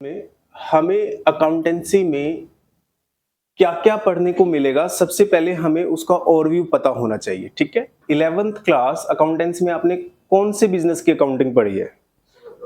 में हमें अकाउंटेंसी में क्या क्या पढ़ने को मिलेगा, सबसे पहले हमें उसका ओवरव्यू पता होना चाहिए। ठीक है, 11th क्लास अकाउंटेंसी में आपने कौन से बिजनेस की अकाउंटिंग पढ़ी है?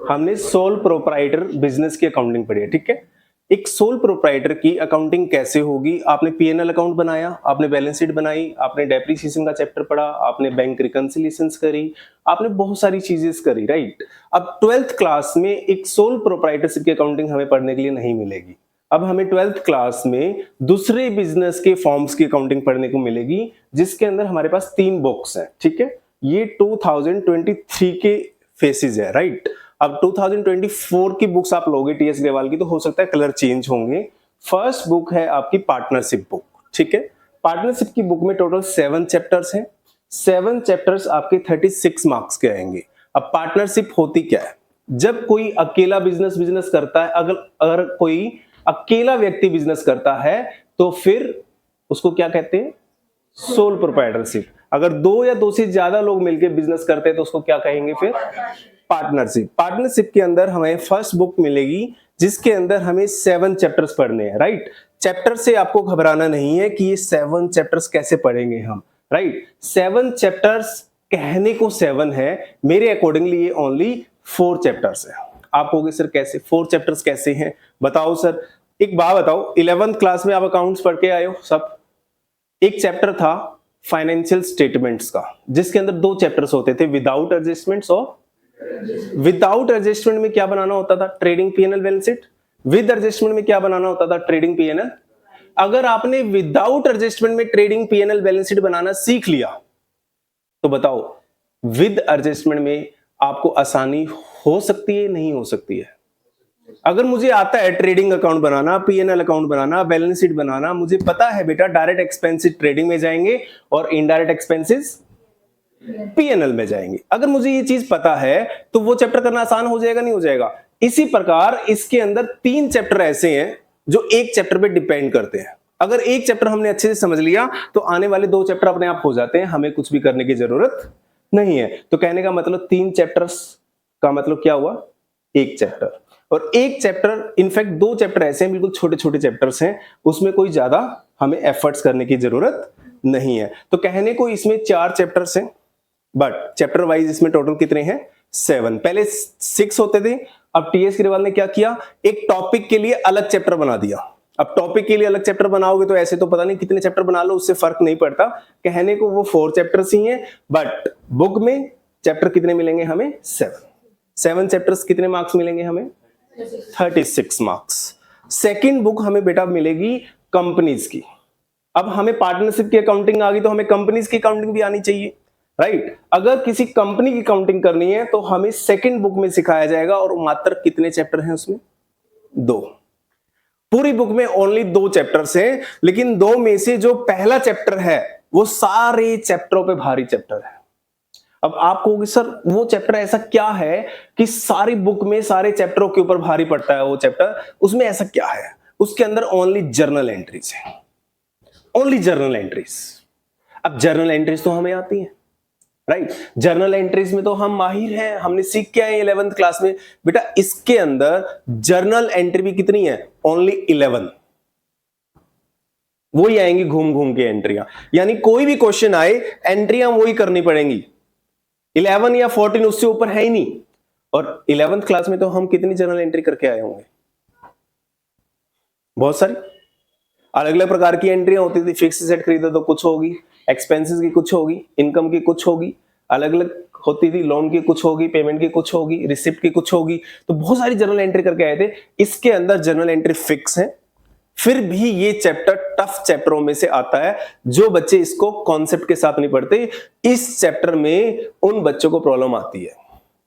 हमने सोल प्रोप्राइटर बिजनेस की अकाउंटिंग पढ़ी है। ठीक है, एक सोल प्रोप्राइटर की अकाउंटिंग कैसे होगी? आपने पीएनएल अकाउंट बनाया, आपने बैलेंस शीट बनाई, आपने डेप्रिसिएशन का चैप्टर पढ़ा, आपने बैंक रिकंसिलिएशंस करी, आपने बहुत सारी चीजें करी, राइट। अब 12th क्लास में एक सोल प्रोप्राइटरशिप की अकाउंटिंग हमें पढ़ने के लिए नहीं मिलेगी। अब हमें 12th क्लास में दूसरे बिजनेस के फॉर्म्स की अकाउंटिंग पढ़ने को मिलेगी, जिसके अंदर हमारे पास 3 बुक्स हैं। ठीक है, ये 2023 के फेसेस है, राइट। अब 2024 की बुक्स आप लोगे टीएस ग्रेवाल की, तो हो सकता है कलर चेंज होंगे। फर्स्ट बुक है आपकी पार्टनरशिप बुक। ठीक है, पार्टनरशिप की बुक में टोटल 7 चैप्टर्स हैं। 7 चैप्टर्स आपके 36 मार्क्स के आएंगे। अब पार्टनरशिप होती क्या है? जब कोई अकेला बिजनेस करता है, अगर कोई अकेला व्यक्ति बिजनेस करता है, तो फिर उसको क्या कहते हैं? Sole proprietorship. अगर 2 या 2 से ज्यादा लोग मिलकर बिजनेस करते हैं, तो उसको क्या कहेंगे फिर? पार्टनरशिप। पार्टनरशिप के अंदर हमें फर्स्ट बुक मिलेगी, जिसके अंदर हमें 7 चैप्टर्स पढ़ने हैं, राइट। चैप्टर से आपको घबराना नहीं है कि ये 7 चैप्टर्स कैसे पढ़ेंगे हम, राइट। 7 चैप्टर्स कहने को 7 है, मेरे अकॉर्डिंगली ये ओनली 4 चैप्टर्स है। आप कहोगे सर कैसे 4 चैप्टर्स कैसे हैं? बताओ सर। एक बात बताओ, 11th क्लास में आप अकाउंट्स पढ़ के आए हो सब। एक चैप्टर था फाइनेंशियल स्टेटमेंट्स का, जिसके अंदर 2 चैप्टर्स होते थे, विदाउट एडजस्टमेंट्स और विदाउट एडजस्टमेंट में क्या बनाना होता था? Trading PNL balance sheet. With adjustment में क्या बनाना होता था? Trading PNL. अगर आपने विदाउट एडजस्टमेंट में ट्रेडिंग पीएनएल बैलेंस शीट बनाना सीख लिया, तो बताओ विद एडजस्टमेंट में आपको आसानी हो सकती है, नहीं हो सकती है? अगर मुझे आता है ट्रेडिंग अकाउंट बनाना, पीएनएल अकाउंट बनाना, बैलेंस शीट बनाना, मुझे पता है बेटा डायरेक्ट एक्सपेंसेस ट्रेडिंग में जाएंगे और इनडायरेक्ट एक्सपेंसेस पीएनएल में जाएंगे। अगर मुझे ये चीज पता है, तो वो चैप्टर करना आसान हो जाएगा, नहीं हो जाएगा? इसी प्रकार इसके अंदर 3 चैप्टर ऐसे हैं जो एक चैप्टर पे डिपेंड करते हैं। अगर एक चैप्टर हमने अच्छे से समझ लिया, तो आने वाले 2 चैप्टर अपने आप हो जाते हैं, हमें कुछ भी करने की जरूरत नहीं है। तो कहने का मतलब 3 चैप्टर्स का मतलब क्या हुआ? एक चैप्टर। और एक चैप्टर, इनफैक्ट 2 चैप्टर ऐसे हैं, बिल्कुल छोटे छोटे चैप्टर्स हैं, उसमें कोई ज्यादा हमें एफर्ट्स करने की जरूरत नहीं है। तो कहने को इसमें 4 चैप्टर्स हैं, बट चैप्टर वाइज इसमें टोटल कितने हैं? 7। पहले 6 होते थे। अब टीएस ग्रेवाल ने क्या किया? एक टॉपिक के लिए अलग चैप्टर बना दिया। अब टॉपिक के लिए अलग चैप्टर बनाओगे तो ऐसे तो पता नहीं कितने चैप्टर बना लो, उससे फर्क नहीं पड़ता। कहने को वो 4 चैप्टर्स ही हैं, बट बुक में चैप्टर कितने मिलेंगे हमें? 7 चैप्टर्स कितने मार्क्स मिलेंगे हमें? 36 मार्क्स। सेकेंड बुक हमें बेटा मिलेगी कंपनीज की। अब हमें पार्टनरशिप की अकाउंटिंग आ गई, तो हमें कंपनीज की अकाउंटिंग भी आनी चाहिए, राइट। अगर किसी कंपनी की काउंटिंग करनी है, तो हमें सेकंड बुक में सिखाया जाएगा, और मात्र कितने चैप्टर हैं उसमें? 2। पूरी बुक में ओनली 2 चैप्टर्स हैं, लेकिन 2 में से जो पहला चैप्टर है वो सारे चैप्टरों पे भारी चैप्टर है। अब आप कहोगे सर वो चैप्टर ऐसा क्या है कि सारी बुक में सारे चैप्टरों के ऊपर भारी पड़ता है वो चैप्टर? उसमें ऐसा क्या है? उसके अंदर ओनली जर्नल एंट्रीज है, ओनली जर्नल एंट्रीज। अब जर्नल एंट्रीज तो हमें आती है, राइट। जर्नल एंट्रीज में तो हम माहिर हैं, हमने सीख के आए 11th क्लास में। बेटा इसके अंदर जर्नल एंट्री भी कितनी है? ओनली 11। वही आएंगी घूम घूम के एंट्रियां, यानी कोई भी क्वेश्चन आए एंट्रियां वही करनी पड़ेंगी। 11 या 14 उससे ऊपर है ही नहीं। और 11th क्लास में तो हम कितनी जर्नल एंट्री करके आए होंगे? बहुत सारी अलग अलग प्रकार की एंट्रियां होती थी। फिक्स सेट खरीदो तो कुछ होगी, एक्सपेंसेस की कुछ होगी, इनकम की कुछ होगी, अलग अलग होती थी, लोन की कुछ होगी, पेमेंट की कुछ होगी, रिसिप्ट की कुछ होगी। तो बहुत सारी जर्नल एंट्री करके आए थे। इसके अंदर जर्नल एंट्री फिक्स है। फिर भी ये चैप्टर टफ चैप्टरों में से आता है। जो बच्चे इसको कॉन्सेप्ट के साथ नहीं पढ़ते, इस चैप्टर में उन बच्चों को प्रॉब्लम आती है,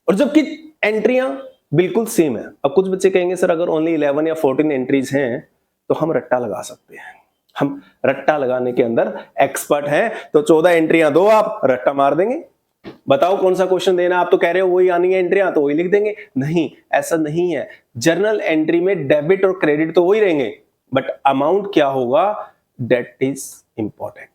और जबकि एंट्रियां बिल्कुल सेम है। अब कुछ बच्चे कहेंगे सर अगर ओनली 11 या 14 एंट्रीज हैं, तो हम रट्टा लगा सकते हैं। हम रट्टा लगाने के अंदर एक्सपर्ट हैं, तो 14 एंट्रियां दो, आप रट्टा मार देंगे। बताओ कौन सा क्वेश्चन देना, आप तो कह रहे हो वही आनी है एंट्रियां, तो वही लिख देंगे। नहीं, ऐसा नहीं है। जर्नल एंट्री में डेबिट और क्रेडिट तो वही रहेंगे, बट अमाउंट क्या होगा, दैट इज इंपॉर्टेंट।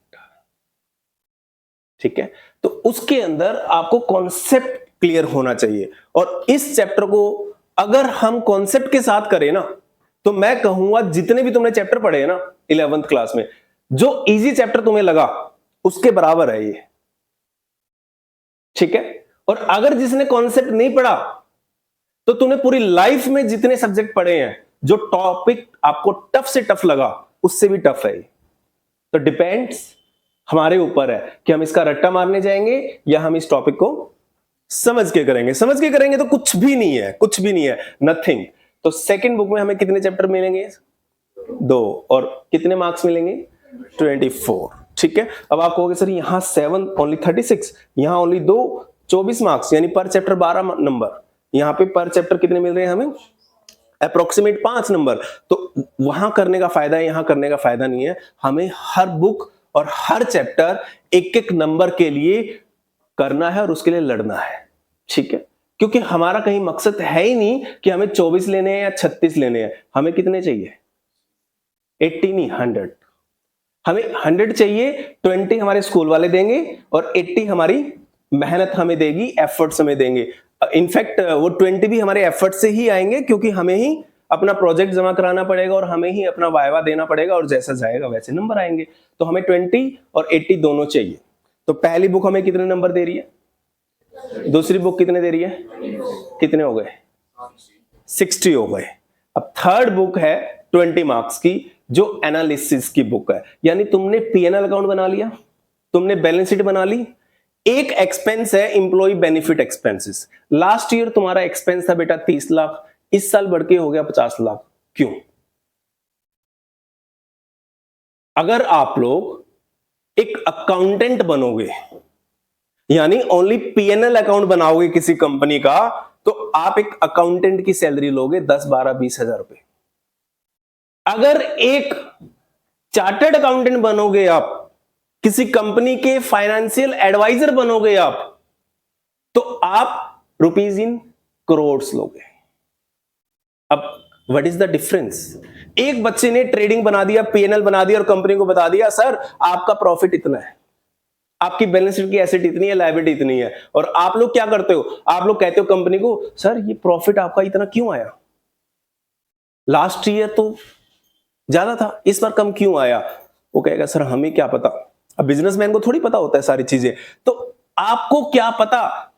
ठीक है, तो उसके अंदर आपको कॉन्सेप्ट क्लियर होना चाहिए। और इस चैप्टर को अगर हम कॉन्सेप्ट के साथ करें ना, तो मैं कहूंगा जितने भी तुमने चैप्टर पढ़े हैं ना 11th क्लास में, जो इजी चैप्टर तुम्हें लगा उसके बराबर है ये, ठीक है। और अगर जिसने कॉन्सेप्ट नहीं पढ़ा, तो तूने पूरी लाइफ में जितने सब्जेक्ट पढ़े हैं, जो टॉपिक आपको टफ से टफ लगा उससे भी टफ है। तो डिपेंड्स हमारे ऊपर है कि हम इसका रट्टा मारने जाएंगे या हम इस टॉपिक को समझ के करेंगे। समझ के करेंगे तो कुछ भी नहीं है, कुछ भी नहीं है, नथिंग। तो सेकंड बुक में हमें कितने चैप्टर मिलेंगे? 2। और कितने मार्क्स मिलेंगे? 24, ठीक है। अब आप कहोगे सर यहां 7 ओनली 36, यहां ओनली 2 24 मार्क्स, यानी पर चैप्टर 12 नंबर, यहां पे पर चैप्टर कितने मिल रहे हैं हमें? Approximate 5 number. तो वहां करने का फायदा है, यहां करने का फायदा नहीं है। हमें हर बुक और हर चैप्टर एक एक नंबर के लिए करना है और उसके लिए लड़ना है, ठीक है। क्योंकि हमारा कहीं मकसद है ही नहीं कि हमें 24 लेने हैं या 36 लेने हैं। हमें कितने चाहिए? 80 नहीं, 100। हमें 100 चाहिए। 20 हमारे स्कूल वाले देंगे और 80 हमारी मेहनत हमें देगी, एफर्ट्स हमें देंगे। इनफैक्ट वो 20 भी हमारे एफर्ट से ही आएंगे, क्योंकि हमें ही अपना प्रोजेक्ट जमा कराना पड़ेगा और हमें ही अपना वायवा देना पड़ेगा, और जैसा जाएगा वैसे नंबर आएंगे। तो हमें 20 और 80 दोनों चाहिए। तो पहली बुक हमें कितने नंबर दे रही है? दूसरी बुक कितने दे रही है? कितने हो गए? 60 हो गए। अब थर्ड बुक है 20 मार्क्स की, जो एनालिसिस की बुक है। यानी तुमने पीएनएल अकाउंट बना लिया, तुमने बैलेंस शीट बना ली। एक एक्सपेंस है employ benefit expenses. Last year तुम्हारा एक्सपेंस था बेटा 30 लाख, इस साल बढ़ के हो गया 50 लाख। क्यों? अगर आप लोग एक अकाउंटेंट बनोगे, यानी ओनली पीएनएल अकाउंट बनाओगे किसी कंपनी का, तो आप एक अकाउंटेंट की सैलरी लोगे 10, 12, 20 हजार रुपए। अगर एक चार्टर्ड अकाउंटेंट बनोगे आप, किसी कंपनी के फाइनेंशियल एडवाइजर बनोगे आप, तो आप रुपीज इन करोड़ लोगे। अब व्हाट इज द डिफरेंस? एक बच्चे ने ट्रेडिंग बना दिया, पीएनएल बना दिया और कंपनी को बता दिया सर आपका प्रॉफिट इतना है, आपकी बैलेंस शीट की एसेट इतनी है, लायबिलिटी इतनी है। और आप लोग क्या करते हो? आप लोग कहते हो कंपनी को सर ये प्रॉफिट आपका इतना क्यों आया? लास्ट ईयर तो ज्यादा था, इस बार कम क्यों आया? वो कहेगा सर हमें क्या पता। अब बिजनेसमैन को थोड़ी पता होता है सारी चीजें, तो आपको क्या पता?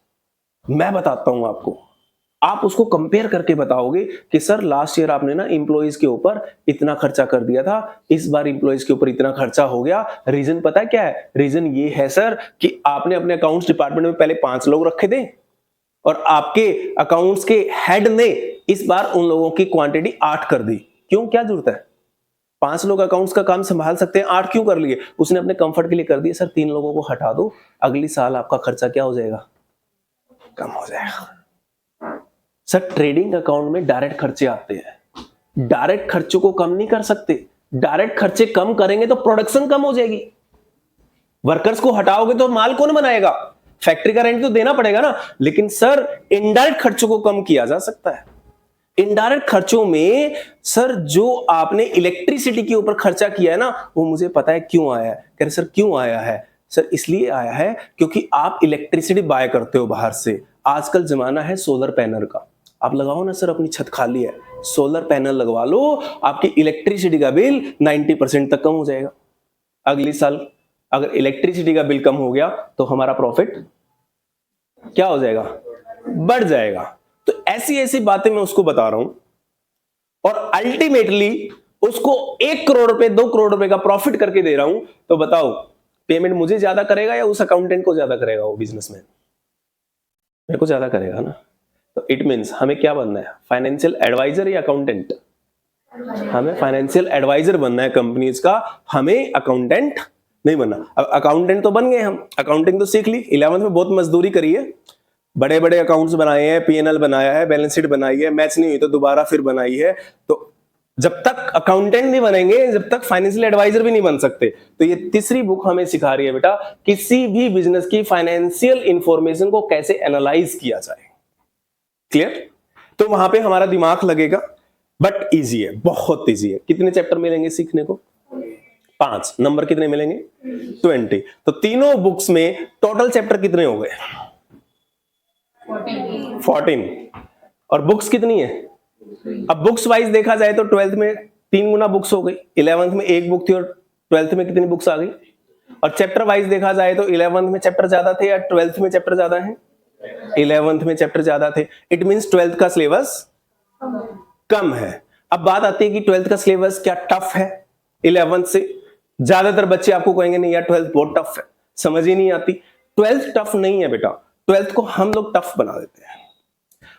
मैं बताता हूं आपको। आप उसको कंपेयर करके बताओगे कि सर लास्ट ईयर आपने ना इंप्लॉइज के ऊपर इतना खर्चा कर दिया था, इस बार इंप्लॉइज के ऊपर इतना खर्चा हो गया। रीजन पता है क्या है? रीजन ये है सर कि आपने अपने अकाउंट्स डिपार्टमेंट में पहले 5 लोग रखे थे और आपके अकाउंट्स के हेड ने इस बार उन लोगों की क्वांटिटी 8 कर दी। क्यों? क्या जरूरत है? 5 लोग अकाउंट्स का काम संभाल सकते हैं, 8 क्यों कर लिए? उसने अपने कंफर्ट के लिए कर दिया। सर 3 लोगों को हटा दो, अगली साल आपका खर्चा क्या हो जाएगा? कम हो जाएगा। सर ट्रेडिंग अकाउंट में डायरेक्ट खर्चे आते हैं, डायरेक्ट खर्चों को कम नहीं कर सकते। डायरेक्ट खर्चे कम करेंगे तो प्रोडक्शन कम हो जाएगी। वर्कर्स को हटाओगे तो माल कौन बनाएगा? फैक्ट्री का रेंट तो देना पड़ेगा ना। लेकिन सर इनडायरेक्ट खर्चों को कम किया जा सकता है। इनडायरेक्ट खर्चों में सर जो आपने इलेक्ट्रिसिटी के ऊपर खर्चा किया है ना, वो मुझे पता है क्यों आया है। कह रहे सर क्यों आया है? सर इसलिए आया है क्योंकि आप इलेक्ट्रिसिटी बाय करते हो बाहर से। आजकल जमाना है सोलर पैनल का, आप लगाओ ना सर, अपनी छत खाली है, सोलर पैनल लगवा लो, आपकी इलेक्ट्रिसिटी का बिल 90% तक कम हो जाएगा। अगली साल अगर इलेक्ट्रिसिटी का बिल कम हो गया तो हमारा प्रॉफिट क्या हो जाएगा? बढ़ जाएगा। तो ऐसी ऐसी बातें मैं उसको बता रहा हूं और अल्टीमेटली उसको 1 करोड़ रुपए 2 करोड़ रुपए का प्रॉफिट करके दे रहा हूं। तो बताओ पेमेंट मुझे ज्यादा करेगा या उस अकाउंटेंट को ज्यादा करेगा? वो बिजनेसमैन मेरे को ज्यादा करेगा ना। तो इट मीन्स हमें क्या बनना है? फाइनेंशियल एडवाइजर या अकाउंटेंट? हमें फाइनेंशियल एडवाइजर बनना है कंपनीज का, हमें अकाउंटेंट नहीं बनना। अब अकाउंटेंट तो बन गए हम, अकाउंटिंग तो सीख ली, 11th में बहुत मजदूरी करी है, बड़े बड़े अकाउंट्स बनाए हैं, पीएनएल बनाया है, बैलेंस शीट बनाई है, मैच नहीं हुई तो दोबारा फिर बनाई है। तो जब तक अकाउंटेंट नहीं बनेंगे, जब तक फाइनेंशियल एडवाइजर भी नहीं बन सकते। तो ये तीसरी बुक हमें सिखा रही है बेटा किसी भी बिजनेस की फाइनेंशियल इंफॉर्मेशन को कैसे एनालाइज किया जाए। क्लियर? तो वहां पे हमारा दिमाग लगेगा, बट इजी है, बहुत इजी है। कितने चैप्टर मिलेंगे सीखने को? 5। नंबर कितने मिलेंगे? 20। तो तीनों बुक्स में टोटल चैप्टर कितने हो गए? 14। और बुक्स कितनी है? अब बुक्स वाइज देखा जाए तो 12th में 3 गुना बुक्स हो गई, 11th में 1 बुक थी और 12th में कितनी बुक्स आ गई? और चैप्टर वाइज देखा जाए तो 11th में चैप्टर ज्यादा थे या 12th में चैप्टर ज्यादा है? 11th में चैप्टर ज्यादा थे। इट मींस 12th का सिलेबस कम है। अब बात आती है कि 12th का सिलेबस क्या टफ है 11th से? ज्यादातर बच्चे आपको कहेंगे नहीं यार 12th बहुत टफ है, समझ ही नहीं आती। 12th टफ नहीं है बेटा, 12th को हम लोग टफ बना देते हैं,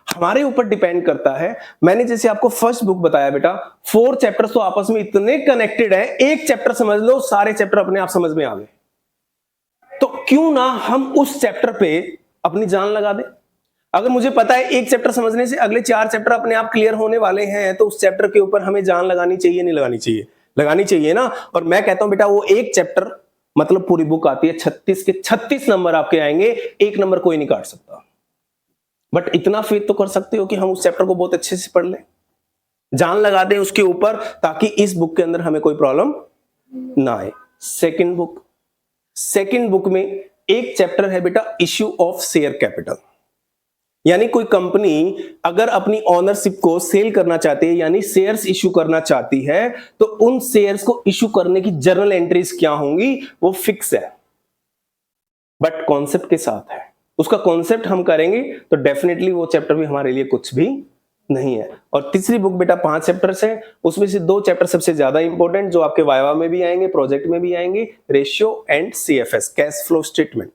हमारे ऊपर डिपेंड करता है। मैंने जैसे आपको फर्स्ट बुक बताया बेटा, 4 चैप्टर्स तो आपस में इतने कनेक्टेड है, एक चैप्टर समझ लो सारे चैप्टर अपने आप समझ में आ गए। तो क्यों ना हम उस चैप्टर पे अपनी जान लगा दें। अगर मुझे पता है एक चैप्टर समझने से अगले 4 चैप्टर अपने आप क्लियर होने वाले हैं, तो उस चैप्टर के ऊपर हमें जान लगानी चाहिए नहीं लगानी चाहिए? लगानी चाहिए ना। और मैं कहता हूं बेटा वो एक चैप्टर मतलब पूरी बुक आती है 36 के 36 नंबर आपके आएंगे, 1 नंबर कोई नहीं काट सकता। बट इतना फेथ तो कर सकते हो कि हम उस चैप्टर को बहुत अच्छे से पढ़ लें, जान लगा दें उसके ऊपर, ताकि इस बुक के अंदर हमें कोई प्रॉब्लम ना आए। सेकंड बुक में एक चैप्टर है बेटा इश्यू ऑफ शेयर कैपिटल, यानी कोई कंपनी अगर अपनी ओनरशिप को सेल करना चाहती है यानी शेयर्स इश्यू करना चाहती है, तो उन शेयर्स को इश्यू करने की जर्नल एंट्रीज क्या होंगी वो फिक्स है, बट कॉन्सेप्ट के साथ है। उसका कॉन्सेप्ट हम करेंगे तो डेफिनेटली वो चैप्टर भी हमारे लिए कुछ भी नहीं है। और तीसरी बुक बेटा 5 चैप्टर्स है, उसमें से 2 चैप्टर सबसे ज्यादा इंपॉर्टेंट जो आपके वाइवा में भी आएंगे, प्रोजेक्ट में भी आएंगे, ratio and CFS, cash flow statement.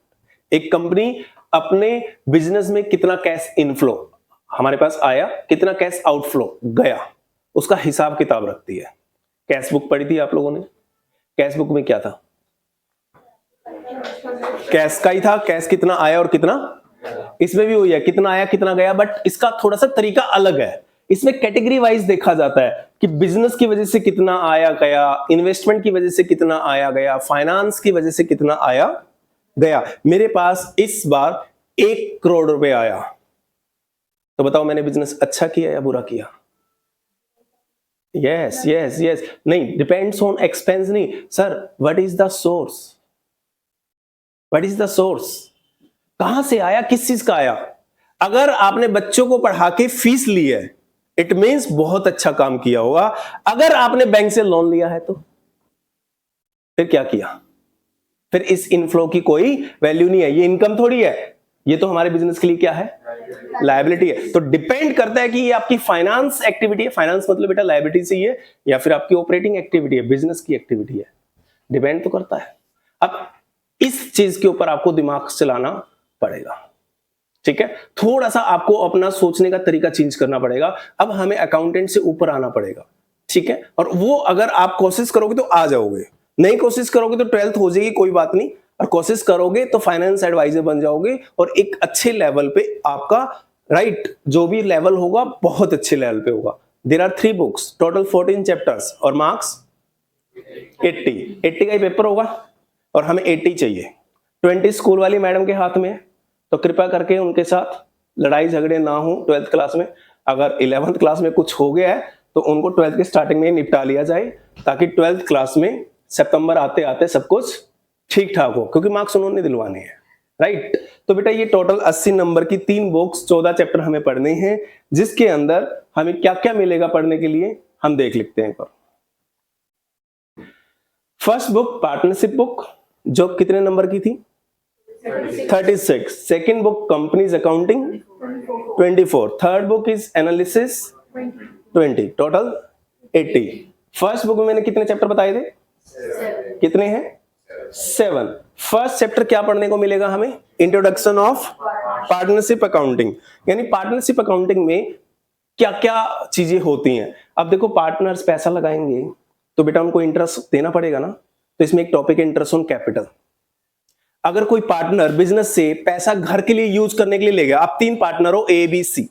एक कंपनी अपने बिजनेस में कितना कैश इनफ्लो हमारे पास आया, कितना कैश आउटफ्लो गया, उसका हिसाब किताब रखती है। कैश बुक पढ़ी थी आप लोगों ने? कैश बुक में क्या था? कैश का ही था, कैश कितना आया और कितना, इसमें भी वही है कितना आया कितना गया, बट इसका थोड़ा सा तरीका अलग है। इसमें कैटेगरी वाइज देखा जाता है कि बिजनेस की वजह से कितना आया गया, इन्वेस्टमेंट की वजह से कितना आया गया, फाइनेंस की वजह से कितना आया गया। मेरे पास इस बार 1 करोड़ रुपए आया, तो बताओ मैंने बिजनेस अच्छा किया या बुरा किया? Yes yes yes. नहीं, डिपेंड्स ऑन एक्सपेंस नहीं sir, what is the source, what is the source, कहां से आया, किस चीज का आया। अगर आपने बच्चों को पढ़ा के फीस ली है, इट मींस बहुत अच्छा काम किया होगा। अगर आपने बैंक से लोन लिया है तो फिर क्या किया? फिर इस इनफ्लो की कोई वैल्यू नहीं है, ये इनकम थोड़ी है, ये तो हमारे बिजनेस के लिए क्या है, लायबिलिटी है। तो डिपेंड करता है कि ये आपकी फाइनेंस एक्टिविटी है, फाइनेंस मतलब बेटा लायबिलिटी से ही है, या फिर आपकी ऑपरेटिंग एक्टिविटी है, बिजनेस की एक्टिविटी है, डिपेंड तो करता है। अब इस चीज के ऊपर आपको दिमाग चलाना पड़ेगा, ठीक है। थोड़ा सा आपको अपना सोचने का तरीका चेंज करना पड़ेगा। अब हमें अकाउंटेंट से ऊपर आना पड़ेगा, ठीक है। और वो अगर आप कोशिश करोगे तो आ जाओगे, नहीं कोशिश करोगे तो 12th हो जाएगी कोई बात नहीं, और कोशिश करोगे तो फाइनेंस एडवाइजर बन जाओगे, और एक अच्छे लेवल पे आपका राइट जो भी लेवल होगा बहुत अच्छे लेवल पे होगा। There are 3 books, total 14 chapters और मार्क्स 80 का ही पेपर होगा और हमें 80 चाहिए। 20 स्कूल वाली मैडम के हाथ में है, तो कृपया करके उनके साथ लड़ाई झगड़े ना हो 12th क्लास में। अगर 11th क्लास में कुछ हो गया है तो उनको 12th के स्टार्टिंग में निपटा लिया जाए, ताकि 12th क्लास में सितंबर आते आते सब कुछ ठीक ठाक हो, क्योंकि मार्क्स उन्होंने दिलवाने हैं, राइट। तो बेटा ये टोटल 80 नंबर की 3 बुक्स 14 चैप्टर हमें पढ़ने हैं, जिसके अंदर हमें क्या क्या मिलेगा पढ़ने के लिए हम देख लेते हैं। फर्स्ट बुक पार्टनरशिप बुक जो कितने नंबर की थी? 36। Second book companies accounting 24। Third book is analysis 20, total 80। First book में मैंने कितने चैप्टर बताए थे? कितने हैं? 7। फर्स्ट चैप्टर क्या पढ़ने को मिलेगा हमें? इंट्रोडक्शन ऑफ पार्टनरशिप अकाउंटिंग, यानी पार्टनरशिप अकाउंटिंग में क्या क्या चीजें होती हैं। अब देखो पार्टनर्स पैसा लगाएंगे तो बेटा उनको इंटरेस्ट देना पड़ेगा ना, तो इसमें एक टॉपिक है इंटरेस्ट ऑन कैपिटल। अगर कोई पार्टनर बिजनेस से पैसा घर के लिए यूज करने के लिए ले गया, आप 3 पार्टनर हो ए बी सी,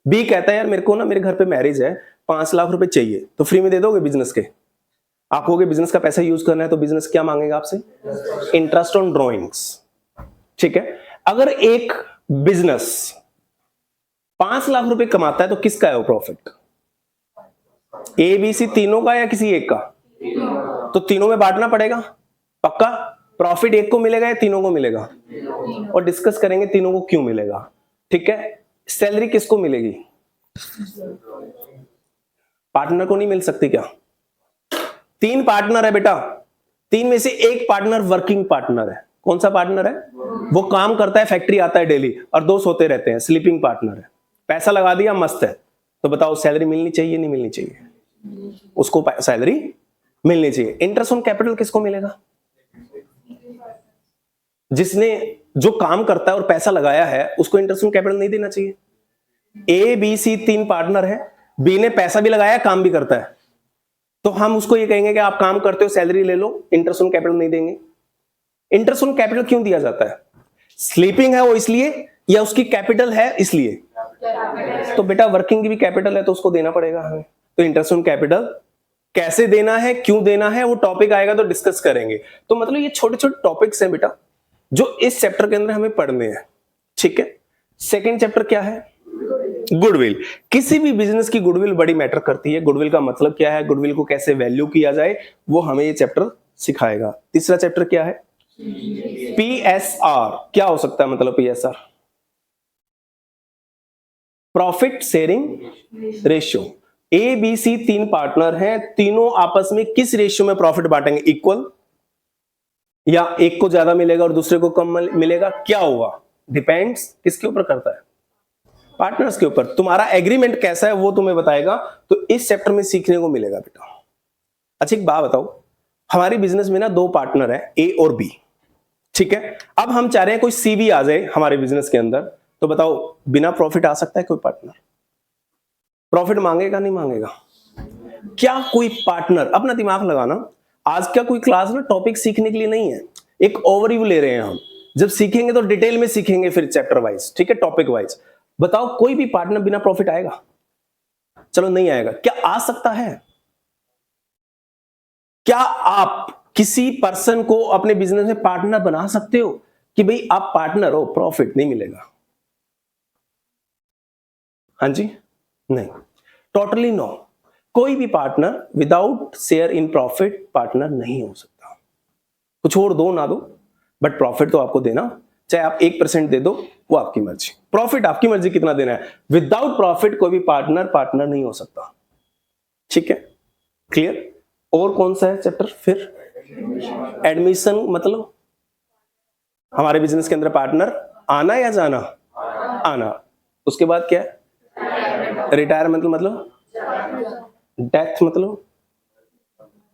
बी कहता है यार मेरे को ना मेरे घर पे मैरिज है 5 लाख रुपए चाहिए, तो फ्री में दे दोगे बिजनेस के? आप कहोगे बिजनेस का पैसा यूज करना है तो बिजनेस क्या मांगेगा आपसे? इंटरेस्ट ऑन ड्रॉइंग्स, ठीक है। अगर एक बिजनेस 5 लाख रुपए कमाता है तो किसका है वो प्रॉफिट? ए बी सी तीनों का या किसी एक का? तो तीनों में बांटना पड़ेगा पक्का। प्रॉफिट एक को मिलेगा या तीनों को मिलेगा? और डिस्कस करेंगे तीनों को क्यों मिलेगा, ठीक है। सैलरी किसको मिलेगी? पार्टनर को नहीं मिल सकती क्या? 3 पार्टनर है बेटा, 3 में से एक पार्टनर वर्किंग पार्टनर है। कौन सा पार्टनर है? वो काम करता है, फैक्ट्री आता है डेली, और 2 सोते रहते हैं, स्लीपिंग पार्टनर है। पैसा लगा दिया, मस्त है। तो बताओ सैलरी मिलनी चाहिए नहीं मिलनी चाहिए? उसको सैलरी मिलनी चाहिए। इंटरेस्ट ऑन कैपिटल किसको मिलेगा? जिसने जो काम करता है और पैसा लगाया है उसको इंटरेस्ट ऑन कैपिटल नहीं देना चाहिए। ए बी सी 3 पार्टनर है, बी ने पैसा भी लगाया, काम भी करता है, तो हम उसको ये कहेंगे कि आप काम करते हो, सैलरी ले लो, इंटरेस्ट ऑन कैपिटल नहीं देंगे। इंटरेस्ट ऑन कैपिटल क्यों दिया जाता है? स्लीपिंग है वो इसलिए, या उसकी कैपिटल है इसलिए? तो बेटा वर्किंग की भी कैपिटल है तो उसको देना पड़ेगा हमें। तो इंटरेस्ट ऑन कैपिटल कैसे देना है, क्यों देना है, वो टॉपिक आएगा तो डिस्कस करेंगे। तो मतलब ये छोटे छोटे टॉपिक्स हैं बेटा जो इस चैप्टर के अंदर हमें पढ़ने हैं, ठीक है। सेकेंड चैप्टर क्या है? गुडविल। किसी भी बिजनेस की गुडविल बड़ी मैटर करती है। गुडविल का मतलब क्या है, गुडविल को कैसे वैल्यू किया जाए, वो हमें ये चैप्टर सिखाएगा। तीसरा चैप्टर क्या है? PSR। क्या हो सकता है मतलब PSR? Profit sharing ratio. A B C 3 partner हैं, तीनों आपस में किस रेशियो में प्रॉफिट बांटेंगे? इक्वल, या एक को ज्यादा मिलेगा और दूसरे को कम मिलेगा? क्या होगा? डिपेंड्स किसके ऊपर करता है? पार्टनर्स के ऊपर। तुम्हारा एग्रीमेंट कैसा है वो तुम्हें बताएगा, तो इस चैप्टर में सीखने को मिलेगा बेटा। अच्छा एक बात बताओ, हमारी बिजनेस में ना 2 पार्टनर है, ए और बी, ठीक है। अब हम चाह रहे हैं कोई सी भी आ जाए हमारे बिजनेस के अंदर, तो बताओ बिना प्रॉफिट आ सकता है कोई पार्टनर? प्रॉफिट मांगेगा नहीं मांगेगा? क्या कोई पार्टनर, अपना दिमाग लगाना, आज का कोई क्लास ना टॉपिक सीखने के लिए नहीं है, एक ओवरव्यू ले रहे हैं हम। जब सीखेंगे तो डिटेल में सीखेंगे फिर चैप्टर वाइज, ठीक है, टॉपिक वाइज। बताओ कोई भी पार्टनर बिना प्रॉफिट आएगा? चलो नहीं आएगा, क्या आ सकता है? क्या आप किसी पर्सन को अपने बिजनेस में पार्टनर बना सकते हो कि भाई आप पार्टनर हो, प्रॉफिट नहीं मिलेगा? हाँ जी, नहीं, टोटली नो। कोई भी partner without share in profit partner नहीं हो सकता। कुछ और दो ना दो, बट प्रॉफिट तो आपको देना, चाहे आप 1% दे दो, वो आपकी मर्जी। प्रॉफिट आपकी मर्जी कितना देना है। विदाउट प्रॉफिट कोई भी पार्टनर नहीं हो सकता, ठीक है, क्लियर। और कौन सा है चैप्टर फिर? एडमिशन। मतलब हमारे बिजनेस के अंदर पार्टनर आना या जाना? आना। उसके बाद क्या है? रिटायरमेंट मतलब डेथ, मतलब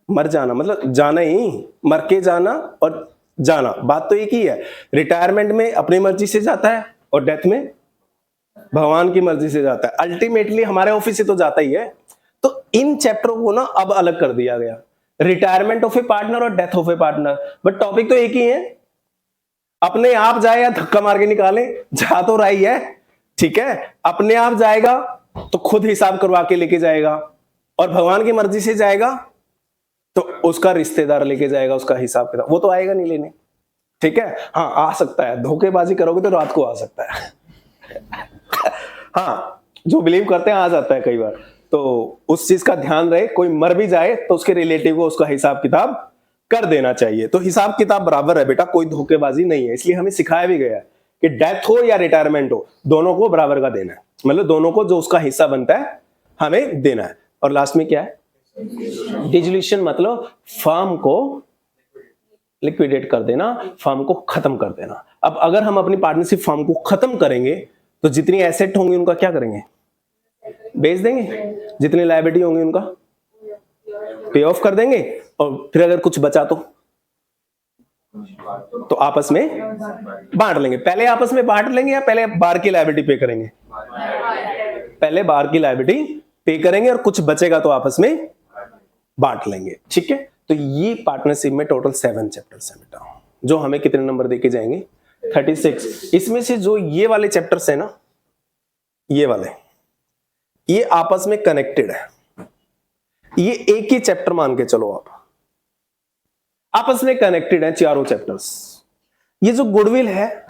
मर जाना, मतलब जाना ही, मर के जाना और जाना, बात तो एक ही है। रिटायरमेंट में अपनी मर्जी से जाता है और डेथ में भगवान की मर्जी से जाता है। अल्टीमेटली हमारे ऑफिस से तो जाता ही है। तो इन चैप्टरों को ना अब अलग कर दिया गया, रिटायरमेंट ऑफ ए पार्टनर और death of A partner, but topic तो एक ही है। अपने आप जाए या धक्का मार के निकाले, जा तो रही है, ठीक है। अपने आप जाएगा तो खुद हिसाब करवा के लेके जाएगा, और भगवान की मर्जी से जाएगा तो उसका रिश्तेदार लेके जाएगा उसका हिसाब किताब, वो तो आएगा नहीं लेने, ठीक है। हाँ आ सकता है, धोखेबाजी करोगे तो रात को आ सकता है हाँ, जो बिलीव करते हैं आ जाता है कई बार, तो उस चीज का ध्यान रहे। कोई मर भी जाए तो उसके रिलेटिव को उसका हिसाब किताब कर देना चाहिए। तो हिसाब किताब बराबर है बेटा, कोई धोखेबाजी नहीं है। इसलिए हमें सिखाया भी गया है कि डेथ हो या रिटायरमेंट हो, दोनों को बराबर का देना है, मतलब दोनों को जो उसका हिस्सा बनता है हमें देना है। और लास्ट में क्या है? डिसोल्यूशन, मतलब फर्म को लिक्विडेट कर देना, फर्म को खत्म कर देना। अब अगर हम अपनी पार्टनरशिप फर्म को खत्म करेंगे तो जितनी एसेट होंगी उनका क्या करेंगे? बेच देंगे। जितनी लायबिलिटी होंगी उनका पे ऑफ कर देंगे, और फिर अगर कुछ बचा तो आपस में बांट लेंगे। पहले आपस में बांट लेंगे या पहले बार की लायबिलिटी पे करेंगे? पहले बार की लायबिलिटी पे करेंगे और कुछ बचेगा तो आपस में बांट लेंगे, ठीक है। तो ये पार्टनरशिप में टोटल 7 चैप्टर्स हैं बेटा, जो हमें कितने नंबर देके जाएंगे? 36। इसमें से जो ये वाले चैप्टर्स है ना, ये वाले, ये आपस में कनेक्टेड है। ये एक ही चैप्टर मान के चलो, आप आपस में कनेक्टेड है चारों चैप्टर्स। ये जो गुडविल है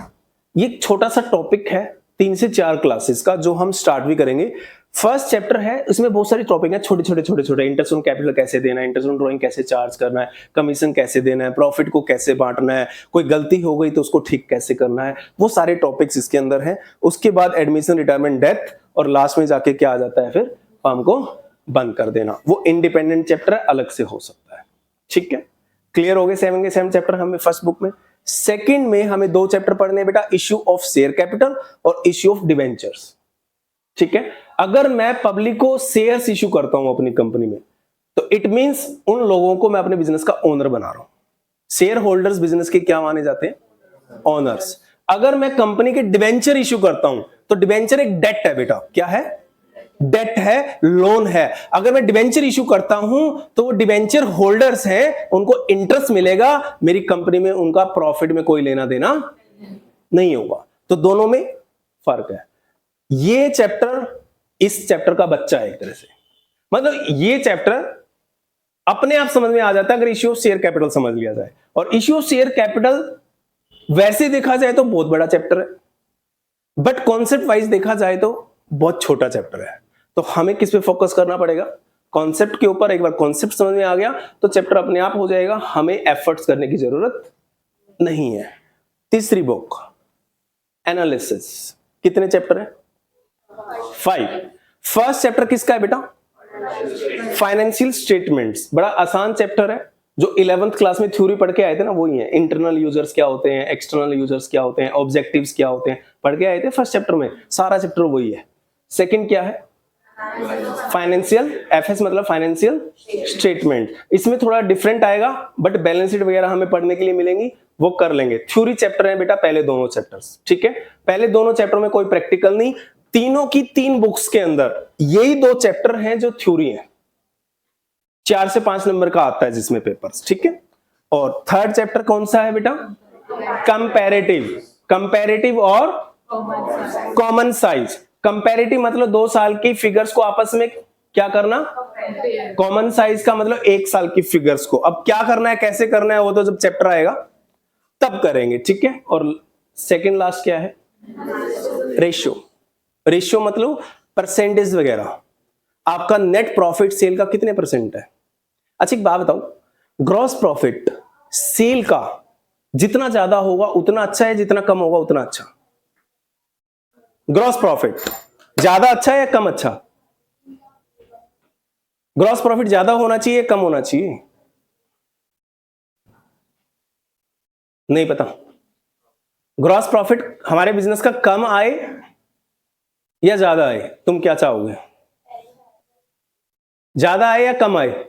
ये छोटा सा टॉपिक है 3 से 4 क्लासेस का, जो हम स्टार्ट भी करेंगे। फर्स्ट चैप्टर है, इसमें बहुत सारी टॉपिक है, छोटे छोटे। इंटरेस्ट ऑन कैपिटल कैसे देना है, इंटरेस्ट ऑन ड्रॉइंग कैसे चार्ज करना है, कमीशन कैसे देना है, प्रॉफिट को कैसे बांटना है, कोई गलती हो गई तो उसको ठीक कैसे करना है, वो सारे टॉपिक्स इसके अंदर हैं। उसके बाद एडमिशन, रिटायरमेंट, डेथ और लास्ट में जाके क्या आ जाता है, फिर फर्म को बंद कर देना। वो इंडिपेंडेंट चैप्टर अलग से हो सकता है। ठीक है, क्लियर हो गए 7 के 7 चैप्टर हमें फर्स्ट बुक में। सेकंड में हमें 2 चैप्टर पढ़ने हैं बेटा, इश्यू ऑफ शेयर कैपिटल और इश्यू ऑफ डिबेंचर्स। ठीक है, अगर मैं पब्लिक को शेयर्स इश्यू करता हूं अपनी कंपनी में, तो इट मींस उन लोगों को मैं अपने बिजनेस का ओनर बना रहा हूं। शेयर होल्डर्स बिजनेस के क्या माने जाते हैं, ओनर्स। अगर मैं कंपनी के डिबेंचर इश्यू करता हूं, तो डिबेंचर एक डेट है बेटा, क्या है, डेट है, लोन है। अगर मैं डिबेंचर इश्यू करता हूं तो वो डिबेंचर होल्डर्स हैं, उनको इंटरेस्ट मिलेगा, मेरी कंपनी में उनका प्रॉफिट में कोई लेना देना नहीं होगा। तो दोनों में फर्क है। ये चैप्टर इस चैप्टर का बच्चा है एक तरह से, मतलब ये चैप्टर अपने आप समझ में आ जाता है अगर इश्यू ऑफ शेयर कैपिटल समझ लिया जाए। और इश्यू ऑफ शेयर कैपिटल वैसे देखा जाए तो बहुत बड़ा चैप्टर है, बट कॉन्सेप्ट वाइज देखा जाए तो बहुत छोटा चैप्टर है। तो हमें किस पे फोकस करना पड़ेगा, कॉन्सेप्ट के ऊपर। एक बार कॉन्सेप्ट समझ में आ गया तो चैप्टर अपने आप हो जाएगा, हमें एफर्ट्स करने की जरूरत नहीं है। तीसरी बुक एनालिसिस, कितने चैप्टर है, 5। फर्स्ट चैप्टर किसका है बेटा, फाइनेंशियल स्टेटमेंट्स। बड़ा आसान चैप्टर है, जो 11th क्लास में थ्योरी पढ़ के आए थे ना, वही है। इंटरनल यूजर्स क्या होते हैं, एक्सटर्नल यूजर्स क्या होते हैं, ऑब्जेक्टिव्स क्या होते हैं, पढ़ के आए थे फर्स्ट चैप्टर में। सारा चैप्टर वही है। सेकंड क्या है, फाइनेंशियल, एफएस मतलब फाइनेंशियल स्टेटमेंट। इसमें थोड़ा डिफरेंट आएगा, बट बैलेंस शीट वगैरह हमें पढ़ने के लिए मिलेंगी, वो कर लेंगे। थ्योरी चैप्टर है बेटा पहले दोनों चैप्टर्स। ठीक है, पहले दोनों चैप्टर में कोई प्रैक्टिकल नहीं। तीनों की 3 बुक्स के अंदर यही 2 चैप्टर हैं जो थ्योरी है, 4 से 5 नंबर का आता है जिसमें पेपर्स। ठीक है, और थर्ड चैप्टर कौन सा है बेटा, कंपैरेटिव। कंपैरेटिव और कॉमन साइज। कंपैरेटिव मतलब 2 साल की फिगर्स को आपस में क्या करना, कॉमन साइज का मतलब 1 साल की फिगर्स को। अब क्या करना है, कैसे करना है, वो तो जब चैप्टर आएगा तब करेंगे। ठीक है, और सेकंड लास्ट क्या है, रेशियो। रेशियो मतलब परसेंटेज वगैरह, आपका नेट प्रॉफिट सेल का कितने % है। अच्छा एक बात बताओ, ग्रॉस प्रॉफिट सेल का जितना ज्यादा होगा उतना अच्छा है, जितना कम होगा उतना अच्छा। ग्रॉस प्रॉफिट ज्यादा अच्छा है या कम अच्छा, ग्रॉस प्रॉफिट ज्यादा होना चाहिए कम होना चाहिए, नहीं पता। ग्रॉस प्रॉफिट हमारे बिजनेस का कम आए या ज्यादा आए, तुम क्या चाहोगे, ज्यादा आए या कम आए,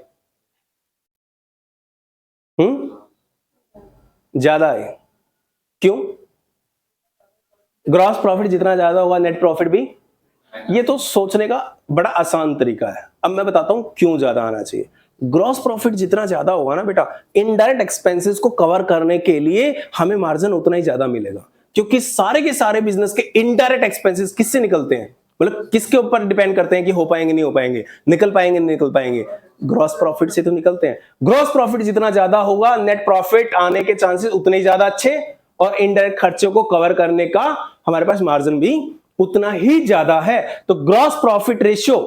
ज्यादा आए। क्यों, ग्रॉस प्रॉफिट जितना ज्यादा होगा नेट प्रॉफिट भी। ये तो सोचने का बड़ा आसान तरीका है। अब मैं बताता हूं क्यों ज्यादा आना चाहिए। ग्रॉस प्रॉफिट जितना ज्यादा होगा ना बेटा, इनडायरेक्ट एक्सपेंसेस को कवर करने के लिए हमें मार्जिन उतना ही ज्यादा मिलेगा, क्योंकि सारे के सारे बिजनेस के इनडायरेक्ट एक्सपेंसेस किससे निकलते हैं, मतलब किसके ऊपर डिपेंड करते हैं कि हो पाएंगे नहीं हो पाएंगे, निकल पाएंगे नहीं निकल पाएंगे, ग्रॉस प्रॉफिट से तो निकलते हैं। ग्रॉस प्रॉफिट जितना ज्यादा होगा नेट प्रॉफिट आने के चांसेस उतने ही ज्यादा अच्छे, और इनडायरेक्ट खर्चों को कवर करने का हमारे पास मार्जिन भी उतना ही ज्यादा है। तो ग्रॉस प्रॉफिट रेशियो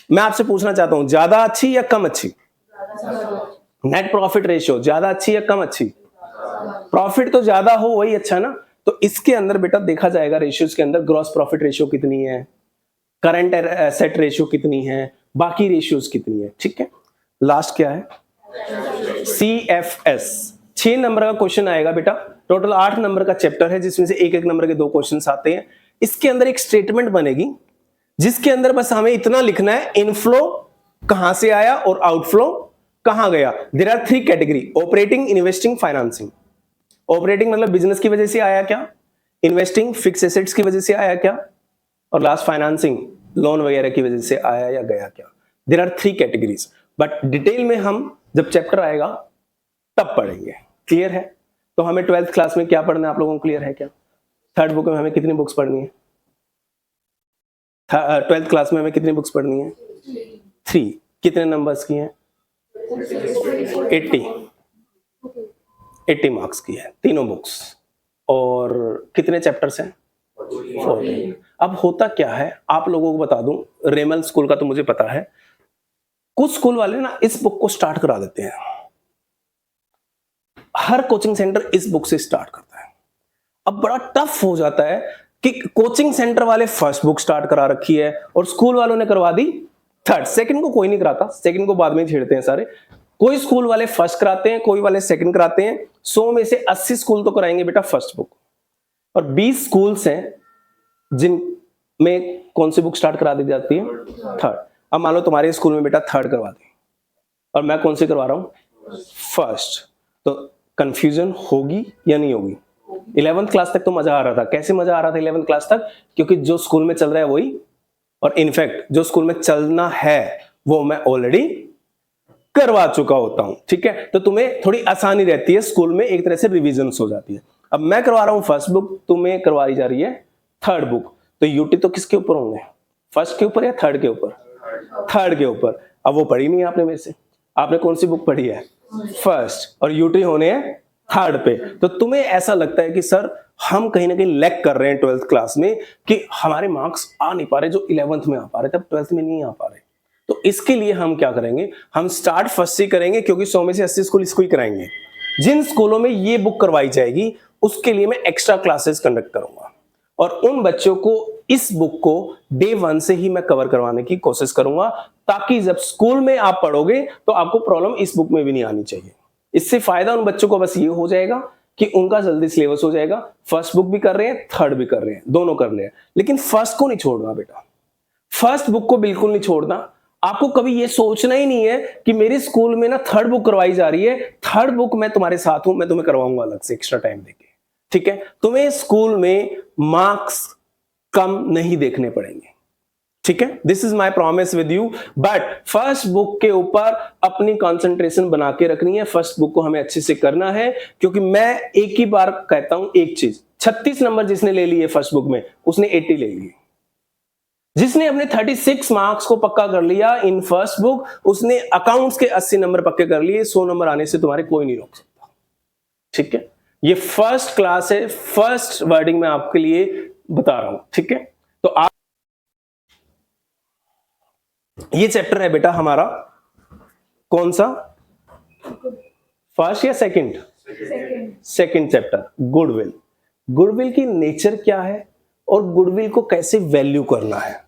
मैं आपसे पूछना चाहता हूं, ज्यादा अच्छी या कम अच्छी, नेट प्रॉफिट रेशियो ज्यादा अच्छी या कम अच्छी, प्रॉफिट तो ज्यादा हो वही अच्छा ना। तो इसके अंदर बेटा देखा जाएगा रेशियोज के अंदर ग्रॉस प्रॉफिट रेशियो कितनी है, करंट एसेट रेशियो कितनी है, बाकी रेशियोज कितनी है। ठीक है, लास्ट क्या है, CFS। 6 नंबर का क्वेश्चन आएगा बेटा, टोटल 8 नंबर का चैप्टर है, जिसमें से एक नंबर के 2 क्वेश्चन आते हैं। इसके अंदर एक स्टेटमेंट बनेगी जिसके अंदर बस हमें इतना लिखना है, इनफ्लो कहां से आया और आउटफ्लो कहां गया। There are 3 category, operating, investing, financing. Operating मतलब बिजनेस की वजह से आया क्या, इन्वेस्टिंग फिक्स एसेट्स की वजह से आया क्या, और लास्ट फाइनेंसिंग लोन वगैरह की वजह से आया या गया क्या। There are 3 categories, but detail में हम जब चैप्टर आएगा तब पढ़ेंगे। क्लियर है, तो हमें 12th क्लास में क्या पढ़ना है आप लोगों को क्लियर है क्या, थर्ड बुक में हमें कितनी बुक्स पढ़नी है, 12th क्लास में हमें कितनी बुक्स पढ़नी है, 3। कितने नंबर्स की हैं, 80 मार्क्स की है तीनों बुक्स, और कितने चैप्टर्स हैं, 14। अब होता क्या है आप लोगों को बता दूं, रेमल स्कूल का तो मुझे पता है, कुछ स्कूल वाले ना इस बुक को स्टार्ट करा देते हैं, हर कोचिंग सेंटर इस बुक से स्टार्ट करता है। अब बड़ा टफ हो जाता है कि कोचिंग सेंटर वाले फर्स्ट बुक स्टार्ट करा रखी है और स्कूल वालों ने करवा दी थर्ड। सेकंड को कोई नहीं कराता, सेकंड को बाद में छेड़ते हैं सारे। कोई स्कूल वाले फर्स्ट कराते हैं, कोई वाले सेकंड कराते हैं। 100 में से 80 स्कूल तो कराएंगे बेटा फर्स्ट बुक, और 20 स्कूल्स हैं जिनमें कौन सी बुक स्टार्ट करा दी जाती है? थर्ड। अब मान लो तुम्हारे स्कूल में बेटा थर्ड करवा दी और मैं कौन सी करवा रहा हूं? फर्स्ट। तो कंफ्यूजन होगी या नहीं होगी? 11th क्लास तक तो मजा आ रहा था। कैसे मजा आ रहा था 11th क्लास तक? क्योंकि जो स्कूल में चल रहा है वही, और इनफैक्ट जो स्कूल में चलना है वो मैं ऑलरेडी करवा चुका होता हूं। ठीक है, तो तुम्हें थोड़ी आसानी रहती है, स्कूल में एक तरह से रिविजन्स हो जाती है। अब मैं करवा रहा हूं फर्स्ट बुक, तुम्हें करवाई जा रही है थर्ड बुक, तो यूटी तो किसके ऊपर होंगे? फर्स्ट के ऊपर या थर्ड के ऊपर? थर्ड के ऊपर। अब वो पढ़ी नहीं आपने मेरे से, आपने कौन सी बुक पढ़ी है? फर्स्ट, और यूटी होने हैं थर्ड पे। तो तुम्हें ऐसा लगता है कि सर हम कहीं ना कहीं लैग कर रहे हैं 12th क्लास में, कि हमारे मार्क्स आ नहीं पा रहे जो 11th में आ पा रहे थे, अब 12th में नहीं आ पा रहे। तो इसके लिए हम क्या करेंगे? हम स्टार्ट फर्स्ट से करेंगे, क्योंकि 100 में से 80 स्कूल इसको ही कराएंगे। जिन स्कूलों में ये बुक करवाई जाएगी उसके लिए मैं एक्स्ट्रा क्लासेस कंडक्ट करूंगा, और उन बच्चों को इस बुक को डे 1 से ही मैं कवर करवाने की कोशिश करूंगा, ताकि जब स्कूल में आप पढ़ोगे तो आपको प्रॉब्लम इस बुक में भी नहीं आनी चाहिए। इससे फायदा उन बच्चों को बस ये हो जाएगा कि उनका जल्दी सिलेबस हो जाएगा। फर्स्ट बुक भी कर रहे हैं, थर्ड भी कर रहे हैं, दोनों कर रहे हैं, लेकिन फर्स्ट को नहीं छोड़ना बेटा, फर्स्ट बुक को बिल्कुल नहीं छोड़ना। आपको कभी ये सोचना ही नहीं है कि मेरे स्कूल में ना थर्ड बुक करवाई जा रही है, थर्ड बुक मैं तुम्हारे साथ हूं, मैं तुम्हें करवाऊंगा अलग से एक्स्ट्रा टाइम देके। ठीक है, तुम्हें स्कूल में मार्क्स कम नहीं देखने पड़ेंगे। ठीक है, this is my promise with you. But first book के ऊपर अपनी कंसंट्रेशन बना के रखनी है, फर्स्ट बुक को हमें अच्छे से करना है, क्योंकि मैं एक ही बार कहता हूं एक चीज, 36 नंबर जिसने ले लिए फर्स्ट बुक में उसने 80 ले लिए। जिसने अपने 36 मार्क्स को पक्का कर लिया इन फर्स्ट बुक, उसने अकाउंट्स के 80 नंबर पक्के कर लिए। 100 नंबर आने से तुम्हारे कोई नहीं रोक सकता। ठीक है, ये फर्स्ट क्लास है, फर्स्ट वर्डिंग मैं आपके लिए बता रहा हूं। ठीक है, तो आप ये चैप्टर है बेटा हमारा कौन सा? फर्स्ट या second? Second chapter, goodwill. Goodwill की नेचर क्या है और गुडविल को कैसे वैल्यू करना है।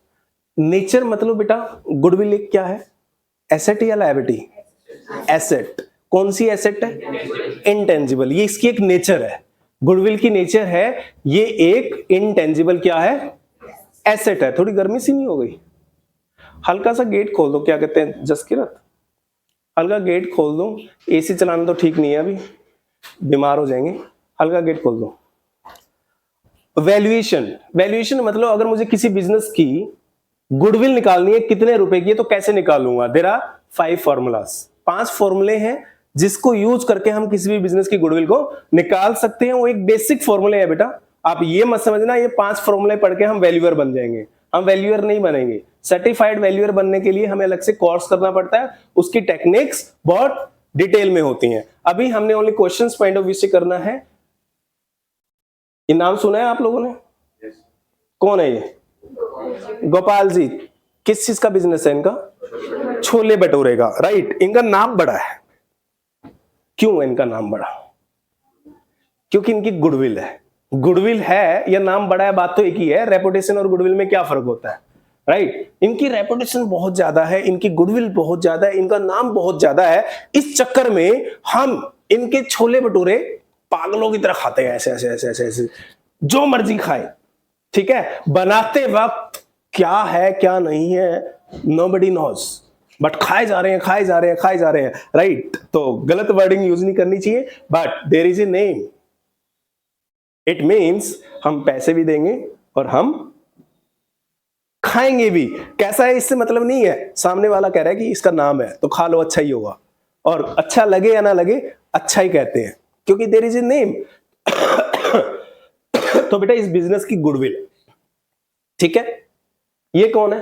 नेचर मतलब बेटा गुडविल एक क्या है? एसेट या लायबिलिटी? एसेट। कौन सी एसेट है? इंटेंजिबल। ये इसकी एक नेचर है, गुडविल की नेचर है, ये एक इंटेंजिबल क्या है? एसेट है। थोड़ी गर्मी सी नहीं हो गई? हल्का सा गेट खोल दो, क्या कहते हैं जसकिरत, हल्का गेट खोल दो। एसी चलाना तो ठीक नहीं है, अभी बीमार हो जाएंगे, हल्का गेट खोल दो। वैल्यूएशन। वैल्यूएशन मतलब अगर मुझे किसी बिजनेस की गुडविल निकालनी है कितने रुपए की है, तो कैसे निकालूंगा? देयर आर 5 फॉर्मूलाज, 5 फॉर्मूले हैं जिसको यूज करके हम किसी भी बिजनेस की गुडविल को निकाल सकते हैं। वो एक बेसिक फॉर्मूले है बेटा, आप ये मत समझना ये 5 फॉर्मूले पढ़ के हम वैल्यूअर बन जाएंगे। हम वैल्यूअर नहीं बनेंगे। सर्टिफाइड वैल्यूअर बनने के लिए हमें अलग से कोर्स करना पड़ता है, उसकी टेक्निक्स बहुत डिटेल में होती हैं। अभी हमने only questions point of view से करना है। ये नाम सुना है आप लोगों ने? कौन है ये? गोपाल जी। किस चीज का बिजनेस है इनका? छोले भटूरे का, राइट। इनका नाम बड़ा है। क्यों है इनका नाम बड़ा? क्योंकि इनकी गुडविल है। गुडविल है या नाम बड़ा है, बात तो एक ही है। रेपुटेशन और गुडविल में क्या फर्क होता है, राइट? इनकी रेपुटेशन बहुत ज्यादा है, इनकी गुडविल बहुत ज्यादा है, इनका नाम बहुत ज्यादा है। इस चक्कर में हम इनके छोले भटूरे पागलों की तरह खाते हैं, ऐसे ऐसे ऐसे ऐसे ऐसे, जो मर्जी खाए। ठीक है, बनाते वक्त क्या है क्या नहीं है नोबडी नोज, बट खाए जा रहे हैं खाए जा रहे हैं खाए जा रहे हैं, राइट? तो गलत वर्डिंग यूज नहीं करनी चाहिए। But there is a name, it means हम पैसे भी देंगे और हम खाएंगे भी। कैसा है इससे मतलब नहीं है, सामने वाला कह रहा है कि इसका नाम है तो खा लो, अच्छा ही होगा। और अच्छा लगे या ना लगे, अच्छा ही कहते हैं, क्योंकि देयर इज ए नेम। तो बेटा इस बिजनेस की गुडविल, ठीक है। ये कौन है?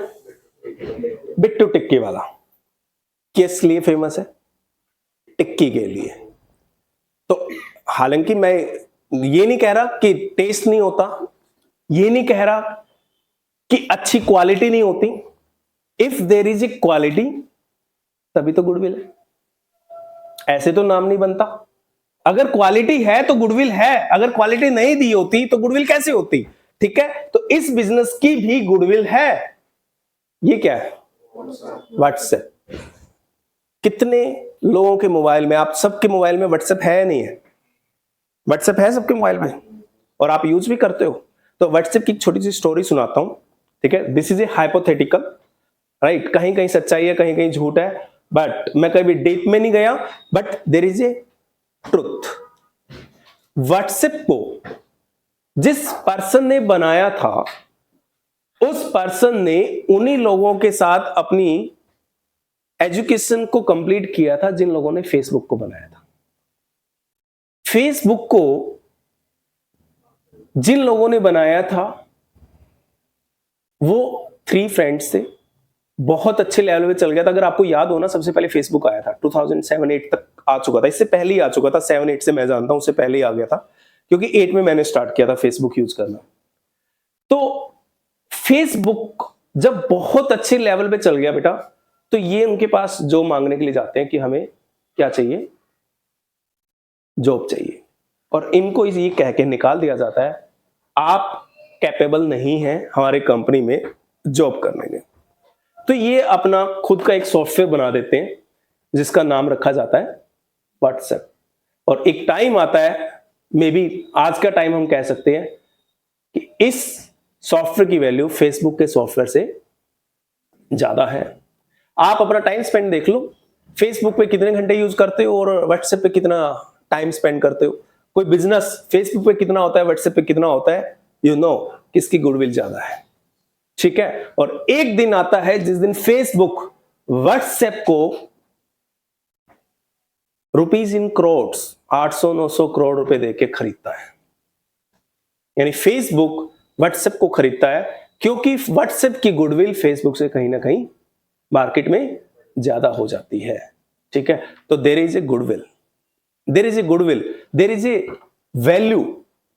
बिट्टू टिक्की वाला। किस लिए फेमस है? टिक्की के लिए। तो हालांकि मैं ये नहीं कह रहा कि टेस्ट नहीं होता, ये नहीं कह रहा कि अच्छी क्वालिटी नहीं होती। If there is a quality तभी तो गुडविल है, ऐसे तो नाम नहीं बनता। अगर क्वालिटी है तो गुडविल है, अगर क्वालिटी नहीं दी होती तो गुडविल कैसे होती? ठीक है, तो इस बिजनेस की भी गुडविल है। ये क्या है? व्हाट्सएप। कितने लोगों के मोबाइल में, आप सबके मोबाइल में व्हाट्सएप है या नहीं है? व्हाट्सएप है सबके मोबाइल में और आप यूज भी करते हो। तो व्हाट्सएप की एक छोटी सी स्टोरी सुनाता हूं, ठीक है। This is a hypothetical, right, कहीं कहीं सच्चाई है, कहीं कहीं झूठ है, बट मैं कभी डीप में नहीं गया, but there is a truth. WhatsApp को जिस पर्सन ने बनाया था, उस पर्सन ने उन्हीं लोगों के साथ अपनी एजुकेशन को कंप्लीट किया था जिन लोगों ने फेसबुक को बनाया था। फेसबुक को जिन लोगों ने बनाया था वो 3 फ्रेंड्स थे, बहुत अच्छे लेवल पे चल गया था। अगर आपको याद हो ना, सबसे पहले फेसबुक आया था 2007-8 तक आ चुका था, इससे पहले ही आ चुका था, 7-8 से मैं जानता हूं, उससे पहले ही आ गया था, क्योंकि 8 में मैंने स्टार्ट किया था फेसबुक यूज करना। तो फेसबुक जब बहुत अच्छे लेवल पे चल गया बेटा, तो ये उनके पास जॉब मांगने के लिए जाते हैं कि हमें क्या चाहिए? जॉब चाहिए। और इनको ये कह के निकाल दिया जाता है, आप कैपेबल नहीं हैं हमारे कंपनी में जॉब करने में। तो ये अपना खुद का एक सॉफ्टवेयर बना देते हैं जिसका नाम रखा जाता है व्हाट्सएप। और एक टाइम आता है, मे बी आज का टाइम हम कह सकते हैं कि इस सॉफ्टवेयर की वैल्यू फेसबुक के सॉफ्टवेयर से ज्यादा है। आप अपना टाइम स्पेंड देख लो, फेसबुक पे कितने घंटे यूज करते हो और व्हाट्सएप पे कितना टाइम स्पेंड करते हो। कोई बिजनेस फेसबुक पे कितना होता है, व्हाट्सएप पे कितना होता है, यू नो किसकी गुडविल ज्यादा है, ठीक है। और एक दिन आता है जिस दिन फेसबुक व्हाट्सएप को रुपीज इन करोड़, 800-900 करोड़ रुपए देके खरीदता है। यानी फेसबुक व्हाट्सएप को खरीदता है क्योंकि व्हाट्सएप की गुडविल फेसबुक से कहीं ना कहीं मार्केट में ज्यादा हो जाती है, ठीक है। तो there is a goodwill, there is a goodwill, there is a value.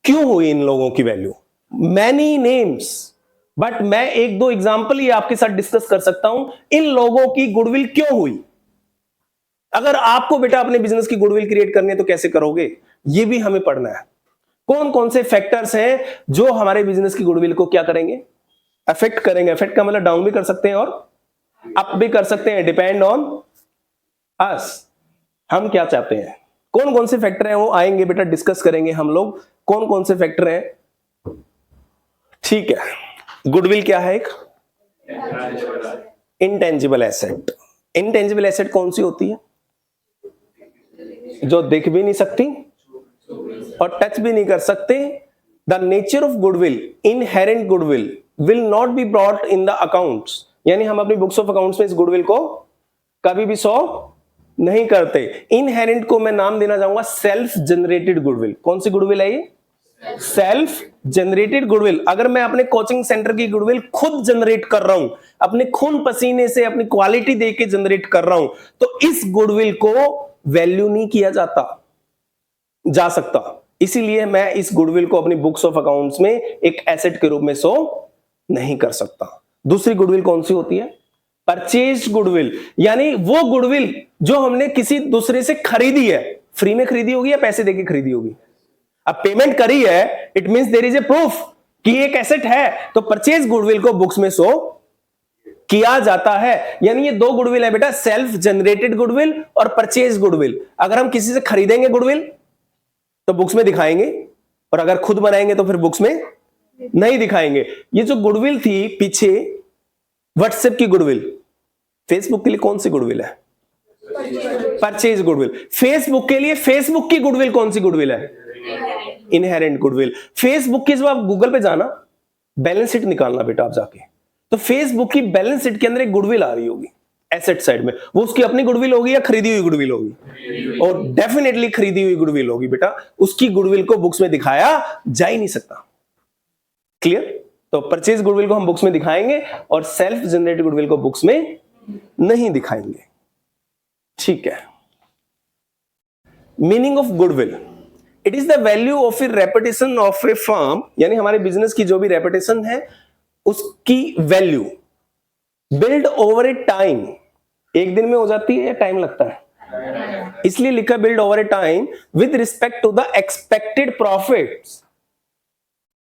क्यों हुई इन लोगों की वैल्यू? मैनी नेम्स, बट मैं 1-2 एग्जांपल ही आपके साथ डिस्कस कर सकता हूं इन लोगों की गुडविल क्यों हुई। अगर आपको बेटा अपने बिजनेस की गुडविल क्रिएट करनी है तो कैसे करोगे, ये भी हमें पढ़ना है। कौन कौन से फैक्टर्स हैं जो हमारे बिजनेस की गुडविल को क्या करेंगे? अफेक्ट करेंगे। अफेक्ट का मतलब डाउन भी कर सकते हैं और अप भी कर सकते हैं, डिपेंड ऑन अस, हम क्या चाहते हैं। कौन कौन से फैक्टर हैं वो आएंगे बेटा, डिस्कस करेंगे हम लोग कौन कौन से फैक्टर हैं, ठीक है। गुडविल क्या है? एक इंटेंजिबल एसेट। इंटेंजिबल एसेट कौन सी होती है? जो दिख भी नहीं सकती और टच भी नहीं कर सकते। The nature of goodwill, inherent goodwill will not be brought in the accounts, यानी हम अपनी बुक्स ऑफ अकाउंट्स में इस गुडविल को कभी भी शो नहीं करते। इनहेरेंट को मैं नाम देना चाहूंगा सेल्फ जनरेटेड गुडविल। कौन सी गुडविल है ये? Self generated goodwill. अगर मैं अपने कोचिंग सेंटर की गुडविल खुद जनरेट कर रहा हूं, अपने खून पसीने से अपनी क्वालिटी देके जनरेट कर रहा हूं, तो इस गुडविल को वैल्यू नहीं किया जा सकता। इसीलिए मैं इस गुडविल को अपनी बुक्स ऑफ अकाउंट्स में एक एसेट के रूप में शो नहीं कर सकता। दूसरी गुडविल कौन सी होती है? परचेज गुडविल, यानी वो गुडविल जो हमने किसी दूसरे से खरीदी है। फ्री में खरीदी होगी या पैसे देके खरीदी होगी? अब पेमेंट करी है, it means there is a proof कि एक एसेट है, तो परचेज गुडविल को बुक्स में शो किया जाता है। यानी ये 2 गुडविल है बेटा, सेल्फ जनरेटेड गुडविल और परचेज गुडविल। अगर हम किसी से खरीदेंगे गुडविल तो बुक्स में दिखाएंगे, और अगर खुद बनाएंगे तो फिर बुक्स में नहीं दिखाएंगे। ये जो गुडविल थी पीछे व्हाट्सएप की गुडविल, फेसबुक के लिए कौन सी गुडविल है? Purchase goodwill. फेसबुक के लिए फेसबुक की गुडविल कौन सी गुडविल है? Inherent goodwill. फेसबुक की जब आप गूगल पे जाना, बैलेंस शीट निकालना बेटा आप जाके, तो फेसबुक की बैलेंस शीट के अंदर एक गुडविल आ रही होगी एसेट साइड में। वो उसकी अपनी गुडविल होगी या खरीदी हुई गुडविल होगी? और डेफिनेटली खरीदी हुई गुडविल होगी बेटा। उसकी गुडविल को बुक्स में दिखाया जा ही नहीं सकता। क्लियर? तो परचेज गुडविल को हम बुक्स में दिखाएंगे और सेल्फ जनरेटेड गुडविल को बुक्स में नहीं दिखाएंगे, ठीक है। Meaning of goodwill, it is the value of A reputation of A firm, यानी हमारे बिजनेस की जो भी रेपुटेशन है उसकी value build over a time. एक दिन में हो जाती है या टाइम लगता है? इसलिए लिखा build over a time with respect to the expected profits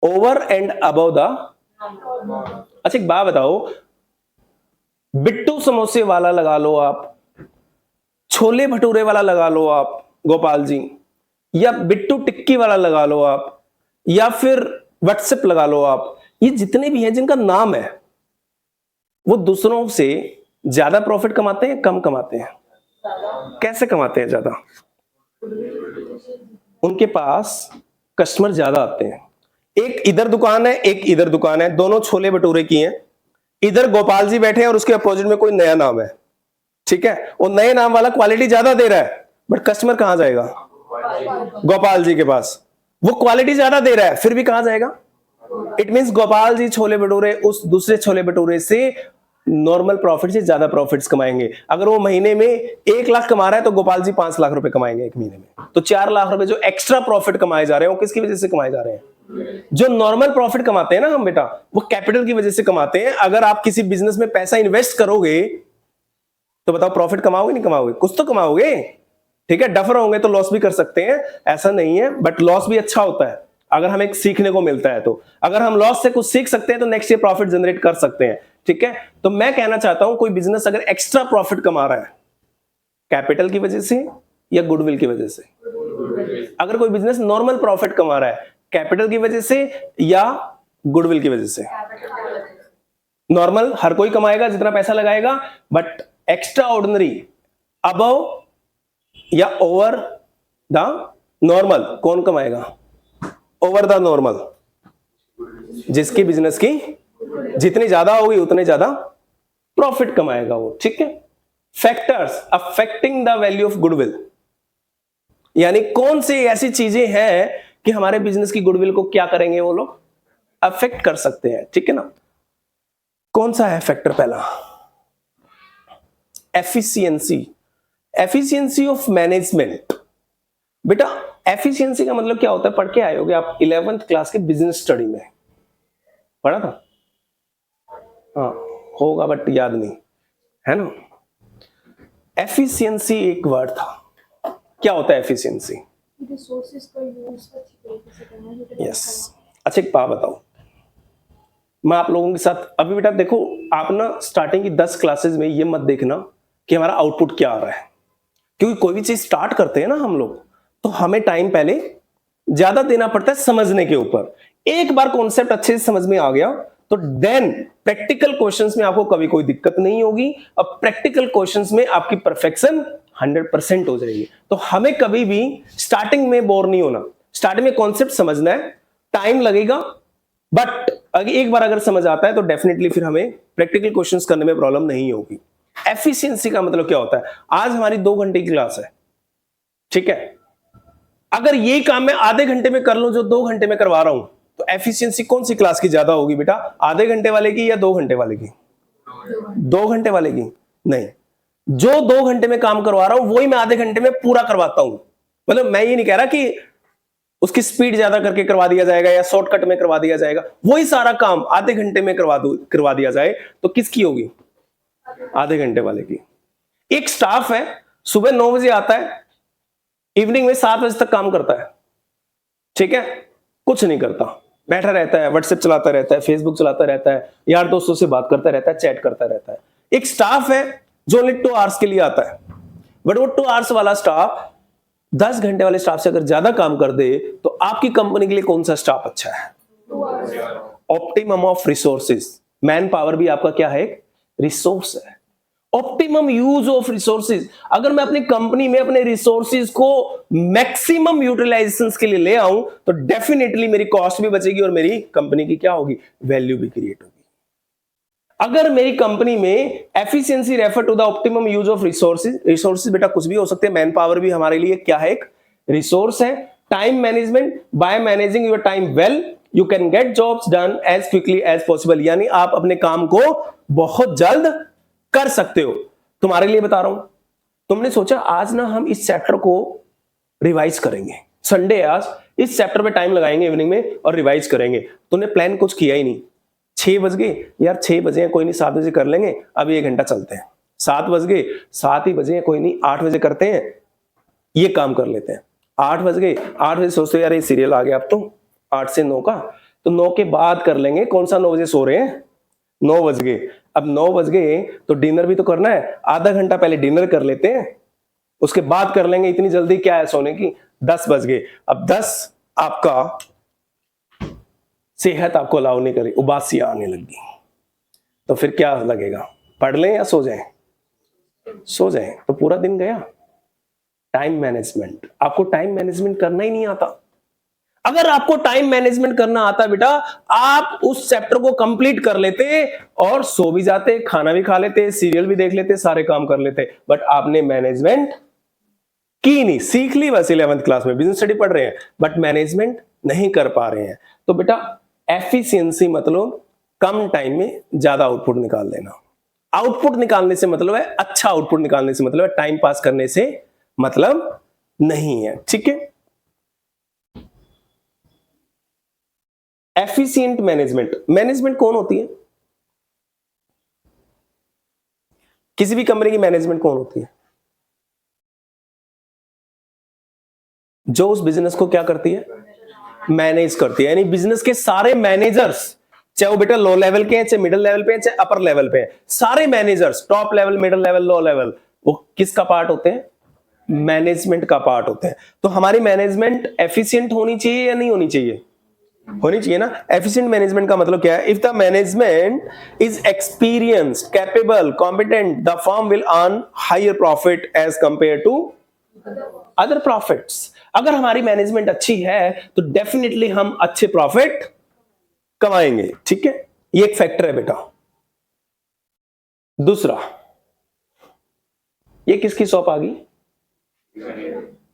over and above the. अच्छा एक बात बताओ, बिट्टू समोसे वाला लगा लो आप, छोले भटूरे वाला लगा लो आप गोपाल जी, या बिट्टू टिक्की वाला लगा लो आप, या फिर व्हाट्सएप लगा लो आप, ये जितने भी हैं जिनका नाम है वो दूसरों से ज्यादा प्रॉफिट कमाते हैं कम कमाते हैं? कैसे कमाते हैं ज्यादा? उनके पास कस्टमर ज्यादा आते हैं। एक इधर दुकान है, एक इधर दुकान है, दोनों छोले भटूरे की हैं, इधर गोपाल जी बैठे हैं और उसके अपोजिट में कोई नया नाम है, ठीक है, वो नए नाम वाला क्वालिटी ज्यादा दे रहा है, बट कस्टमर कहां जाएगा? गोपाल जी के पास। वो क्वालिटी ज्यादा दे रहा है फिर भी कहां जाएगा? इट मींस गोपाल जी छोले भटूरे उस दूसरे छोले भटूरे से नॉर्मल प्रॉफिट से ज्यादा प्रॉफिट्स कमाएंगे। अगर वो महीने में 1 लाख कमा रहा है तो गोपाल जी 5 लाख रुपए कमाएंगे एक महीने में। तो 4 लाख रुपए जो एक्स्ट्रा प्रॉफिट कमाए जा रहे हैं वो किसकी वजह से कमाए जा रहे हैं? जो नॉर्मल प्रॉफिट कमाते हैं ना हम बेटा, वो कैपिटल की वजह से कमाते हैं। अगर आप किसी बिजनेस में पैसा इन्वेस्ट करोगे तो बताओ प्रॉफिट कमाओगे नहीं कमाओगे? कुछ तो कमाओगे, ठीक है। डफर होंगे तो लॉस भी कर सकते हैं, ऐसा नहीं है, बट लॉस भी अच्छा होता है अगर हमें सीखने को मिलता है। तो अगर हम लॉस से कुछ सीख सकते हैं तो नेक्स्ट ईयर प्रॉफिट जनरेट कर सकते हैं, ठीक है। तो मैं कहना चाहता हूं कोई बिजनेस अगर एक्स्ट्रा प्रॉफिट कमा रहा है कैपिटल की वजह से या गुडविल की वजह से? अगर कोई बिजनेस नॉर्मल प्रॉफिट कमा रहा है कैपिटल की वजह से या गुडविल की वजह से? नॉर्मल हर कोई कमाएगा जितना पैसा लगाएगा, बट एक्स्ट्रा ऑर्डिनरी अबव या ओवर द नॉर्मल कौन कमाएगा? ओवर द नॉर्मल, जिसकी बिजनेस की जितनी ज्यादा होगी उतने ज्यादा प्रॉफिट कमाएगा वो, ठीक है। Factors affecting the value of goodwill, यानी कौन सी ऐसी चीजें हैं कि हमारे बिजनेस की गुडविल को क्या करेंगे वो लोग? अफेक्ट कर सकते हैं, ठीक है ना। कौन सा है फैक्टर? पहला एफिशिएंसी, एफिशिएंसी ऑफ मैनेजमेंट। बेटा एफिशिएंसी का मतलब क्या होता है? पढ़ के आए होगे आप 11th क्लास के बिजनेस स्टडी में, पढ़ा था? हाँ होगा बट याद नहीं है ना। एफिशिएंसी एक वर्ड था, क्या होता है एफिशिएंसी? रिसोर्सेज का यूज अच्छी तरीके से करना। यस। अच्छा एक बात बताओ, मैं आप लोगों के साथ अभी बेटा देखो, आप ना स्टार्टिंग की 10 क्लासेस में ये मत देखना कि हमारा आउटपुट क्या आ रहा है, क्योंकि कोई भी चीज स्टार्ट करते हैं ना हम लोग तो हमें टाइम पहले ज्यादा देना पड़ता है समझने के ऊपर। एक बार कॉन्सेप्ट अच्छे से समझ में आ गया तो देन प्रैक्टिकल क्वेश्चंस में आपको कभी कोई दिक्कत नहीं होगी। अब प्रैक्टिकल क्वेश्चंस में आपकी परफेक्शन 100% हो जाएगी। तो हमें कभी भी स्टार्टिंग में बोर नहीं होना, स्टार्टिंग में कॉन्सेप्ट समझना है, टाइम लगेगा, बट एक बार अगर समझ आता है तो डेफिनेटली फिर हमें प्रैक्टिकल क्वेश्चंस करने में प्रॉब्लम नहीं होगी। एफिशिएंसी का मतलब क्या होता है? आज हमारी 2 घंटे की क्लास है, ठीक है, अगर ये काम मैं आधे घंटे में कर लूं जो 2 घंटे में करवा रहा हूं, तो एफिशिएंसी कौन सी क्लास की ज्यादा होगी बेटा? आधे घंटे वाले की या 2 घंटे वाले की? 2 घंटे वाले की नहीं, जो 2 घंटे में काम करवा रहा हूं वही मैं आधे घंटे में पूरा करवाता हूं। मतलब मैं ये नहीं कह रहा कि उसकी स्पीड ज्यादा करके करवा दिया जाएगा या शॉर्टकट में करवा दिया जाएगा, वही सारा काम आधे घंटे में करवा दिया जाए तो किसकी होगी? आधे घंटे वाले की। एक स्टाफ है, सुबह 9 बजे आता है, इवनिंग में 7 बजे तक काम करता है, ठीक है, कुछ नहीं करता, बैठा रहता है, व्हाट्सएप चलाता रहता है, फेसबुक चलाता रहता है, यार दोस्तों से बात करता रहता है, चैट करता रहता है। एक स्टाफ है जो ओनली 2 आवर्स के लिए आता है, बट वो 2 आवर्स वाला स्टाफ 10 घंटे वाले स्टाफ से अगर ज्यादा काम कर दे तो आपकी कंपनी के लिए कौन सा स्टाफ अच्छा है? Optimum of resources. Man power भी आपका क्या है? रिसोर्स है। Optimum use of resources. अगर मैं अपनी कंपनी में अपने रिसोर्सेज को मैक्सिमम यूटिलाइजेशन के लिए ले आऊं तो डेफिनेटली मेरी कॉस्ट भी बचेगी और मेरी कंपनी की क्या होगी? वैल्यू भी क्रिएट होगी। अगर मेरी कंपनी में efficiency refer to the optimum use of resources, resources बेटा कुछ भी हो सकते हैं, मैन पावर भी हमारे लिए क्या है? एक रिसोर्स है। Time management, by managing your time well you can get jobs done as quickly as possible, यानी आप अपने काम को बहुत जल्द कर सकते हो। तुम्हारे लिए बता रहा हूं, तुमने सोचा आज ना हम इस चैप्टर को रिवाइज करेंगे, संडे आज इस चैप्टर पे टाइम लगाएंगे इवनिंग में और रिवाइज करेंगे। तुमने प्लान कुछ किया ही नहीं, 6 बज गए, यार 6 बजे हैं कोई नहीं 7 बजे कर लेंगे, अभी 1 घंटा चलते हैं। 7 बज गए, 7 ही बजे हैं कोई नहीं 8 बजे करते हैं, ये काम कर लेते हैं। 8 बज गए, 8 बजे सोचते यार ये सीरियल आ गया अब तो 8 से 9 का, तो 9 के बाद कर लेंगे। कौन सा 9 बजे सो रहे हैं? 9 बज गए। अब 9 बज गए तो डिनर भी तो करना है, आधा घंटा पहले डिनर कर लेते हैं, उसके बाद कर लेंगे। इतनी जल्दी क्या है सोने की? 10 बज गए। अब 10 आपका सेहत आपको अलाउ नहीं करी, उबासियां आने लगी, तो फिर क्या लगेगा? पढ़ लें या सो जाएं? सो जाएं तो पूरा दिन गया। टाइम मैनेजमेंट, आपको टाइम मैनेजमेंट करना ही नहीं आता। अगर आपको टाइम मैनेजमेंट करना आता बेटा, आप उस चैप्टर को कंप्लीट कर लेते और सो भी जाते, खाना भी खा लेते, सीरियल भी देख लेते, सारे काम कर लेते। बट आपने मैनेजमेंट की नहीं, सीख ली बस 11th क्लास में, बिजनेस स्टडी पढ़ रहे हैं, बट मैनेजमेंट नहीं कर पा रहे हैं। तो बेटा एफिशिएंसी मतलब कम टाइम में ज्यादा आउटपुट निकाल लेना। आउटपुट निकालने से मतलब है, अच्छा आउटपुट निकालने से मतलब है, टाइम पास करने से मतलब नहीं है। ठीक है। एफिशिएंट मैनेजमेंट, मैनेजमेंट कौन होती है? किसी भी कंपनी की मैनेजमेंट कौन होती है? जो उस बिजनेस को क्या करती है? मैनेज करती है। यानी बिजनेस के सारे मैनेजर्स, चाहे वो बेटा लो लेवल के हैं, चाहे मिडिल लेवल पे हैं, चाहे अपर लेवल पे हैं, सारे managers, top level, middle level, low level, वो किसका पार्ट होते हैं? मैनेजमेंट का पार्ट होते हैं। तो हमारी मैनेजमेंट एफिशिएंट होनी चाहिए या नहीं होनी चाहिए? होनी चाहिए ना। एफिशिएंट मैनेजमेंट का मतलब क्या है? If the management is experienced, capable, competent, the firm will earn higher profit as compare to other profits. अगर हमारी मैनेजमेंट अच्छी है तो डेफिनेटली हम अच्छे प्रॉफिट कमाएंगे। ठीक है, ये एक फैक्टर है बेटा। दूसरा, ये किसकी शॉप आ गई?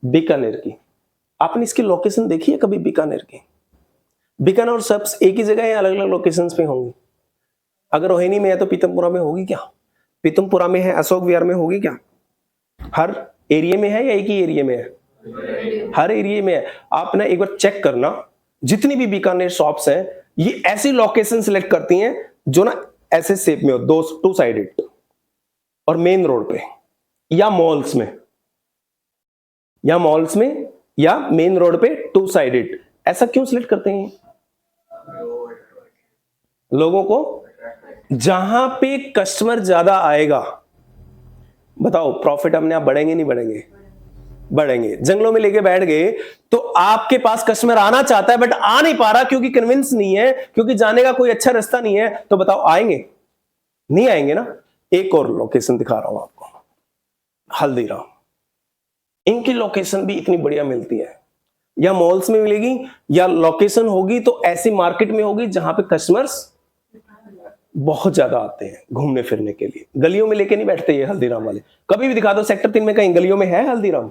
बीकानेर की। आपने इसकी लोकेशन देखी है कभी बीकानेर की? बीकानेर और शॉप्स एक ही जगह या अलग अलग लोकेशंस पे होंगी? अगर रोहिणी में है तो पीतमपुरा में होगी क्या? पीतमपुरा में है, अशोक विहार में होगी क्या? हर एरिया में है या एक ही एरिया में है? हर एरिया में है। आप ना एक बार चेक करना, जितनी भी बीकानेर शॉप्स हैं, ये ऐसी लोकेशन सिलेक्ट करती हैं जो ना ऐसे शेप में हो, दो टू साइडेड, और मेन रोड पे या मॉल्स में, या मॉल्स में या मेन रोड पे टू साइडेड। ऐसा क्यों सिलेक्ट करते हैं? लोगों को जहां पे कस्टमर ज्यादा आएगा, बताओ प्रॉफिट अपने आप बढ़ेंगे नहीं बढ़ेंगे? बढ़ेंगे। जंगलों में लेके बैठ गए तो आपके पास कस्टमर आना चाहता है बट आ नहीं पा रहा क्योंकि कन्विंस नहीं है, क्योंकि जाने का कोई अच्छा रास्ता नहीं है, तो बताओ आएंगे? नहीं आएंगे ना। एक और लोकेशन दिखा रहा हूं आपको, हल्दीराम। इनकी लोकेशन भी इतनी बढ़िया मिलती है, या मॉल्स में मिलेगी या लोकेशन होगी तो ऐसी मार्केट में होगी जहां पे कस्टमर्स बहुत ज्यादा आते हैं घूमने फिरने के लिए। गलियों में लेके नहीं बैठते ये हल्दीराम वाले। कभी भी दिखा दो सेक्टर 3 में कहीं गलियों में है हल्दीराम?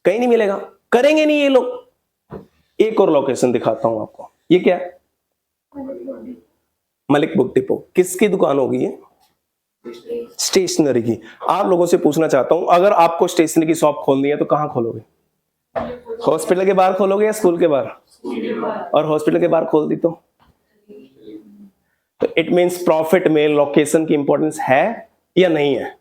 कहीं नहीं मिलेगा, करेंगे नहीं ये लोग। एक और लोकेशन दिखाता हूं आपको, ये क्या है? Malik book depot. किसकी दुकान होगी ये? स्टेशनरी की। आप लोगों से पूछना चाहता हूं, अगर आपको स्टेशनरी की शॉप खोलनी है तो कहां खोलोगे? हॉस्पिटल के बाहर खोलोगे या स्कूल के बाहर? और हॉस्पिटल के बाहर खोल दी तो इट मींस प्रॉफिट में लोकेशन की इंपॉर्टेंस है या नहीं है?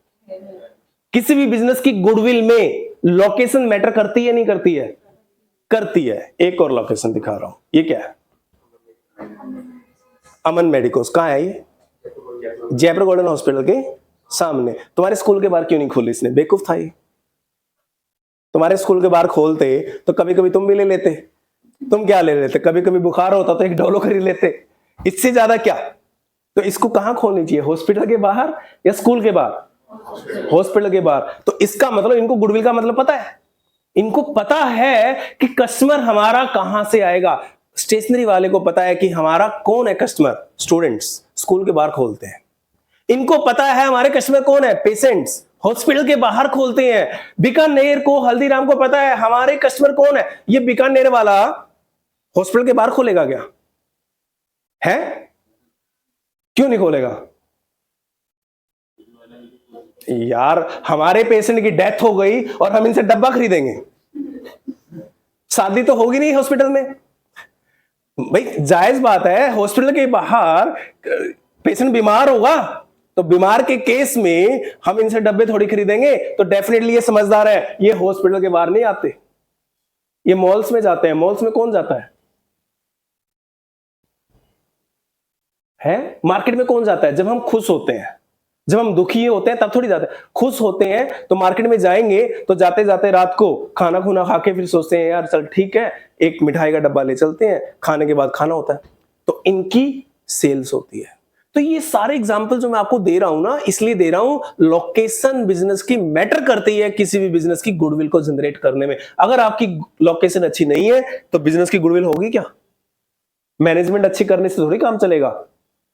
किसी भी बिजनेस की गुडविल में लोकेशन मैटर करती है नहीं करती है? करती है। एक और लोकेशन दिखा रहा हूं, ये क्या है? अमन मेडिकोस। कहां है ये? जयपुर गोल्डन हॉस्पिटल के सामने। तुम्हारे स्कूल के बाहर क्यों नहीं खोली इसने? बेवकूफ था ये। तुम्हारे स्कूल के बाहर खोलते तो कभी कभी तुम भी ले लेते। तुम क्या ले लेते? कभी कभी बुखार होता तो एक डोलो खरीद लेते, इससे ज्यादा क्या। तो इसको कहां खोलनी चाहिए? हॉस्पिटल के बाहर या स्कूल के बाहर? हॉस्पिटल के बाहर। तो इसका मतलब इनको गुडविल का मतलब पता है, इनको पता है कि कस्टमर हमारा कहां से आएगा। स्टेशनरी वाले को पता है कि हमारा कौन है कस्टमर, स्टूडेंट्स, स्कूल के बाहर खोलते हैं। इनको पता है हमारे कस्टमर कौन है, पेशेंट्स, हॉस्पिटल के बाहर खोलते हैं। बीकानेर को, हल्दीराम को पता है हमारे कस्टमर कौन है। ये बीकानेर वाला हॉस्पिटल के बाहर खोलेगा क्या? है? क्यों नहीं खोलेगा यार? हमारे पेशेंट की डेथ हो गई और हम इनसे डब्बा खरीदेंगे? शादी तो होगी नहीं हॉस्पिटल में भाई। जायज बात है, हॉस्पिटल के बाहर पेशेंट बीमार होगा तो बीमार के केस में हम इनसे डब्बे थोड़ी खरीदेंगे। तो डेफिनेटली ये समझदार है, ये हॉस्पिटल के बाहर नहीं आते, ये मॉल्स में जाते हैं। मॉल्स में कौन जाता है? है? मार्केट में कौन जाता है? जब हम खुश होते हैं, जब हम दुखी होते हैं तब थोड़ी जाते हैं। खुश होते हैं तो मार्केट में जाएंगे तो जाते जाते रात को खाना खुना खा के फिर सोचते हैं यार चल ठीक है एक मिठाई का डब्बा ले चलते हैं, खाने के बाद खाना होता है, तो इनकी सेल्स होती है। तो ये सारे एग्जांपल जो मैं आपको दे रहा हूं ना, इसलिए दे रहा हूं, लोकेशन बिजनेस की मैटर करती है किसी भी बिजनेस की गुडविल को जनरेट करने में। अगर आपकी लोकेशन अच्छी नहीं है तो बिजनेस की गुडविल होगी क्या? मैनेजमेंट अच्छी करने से थोड़ी काम चलेगा।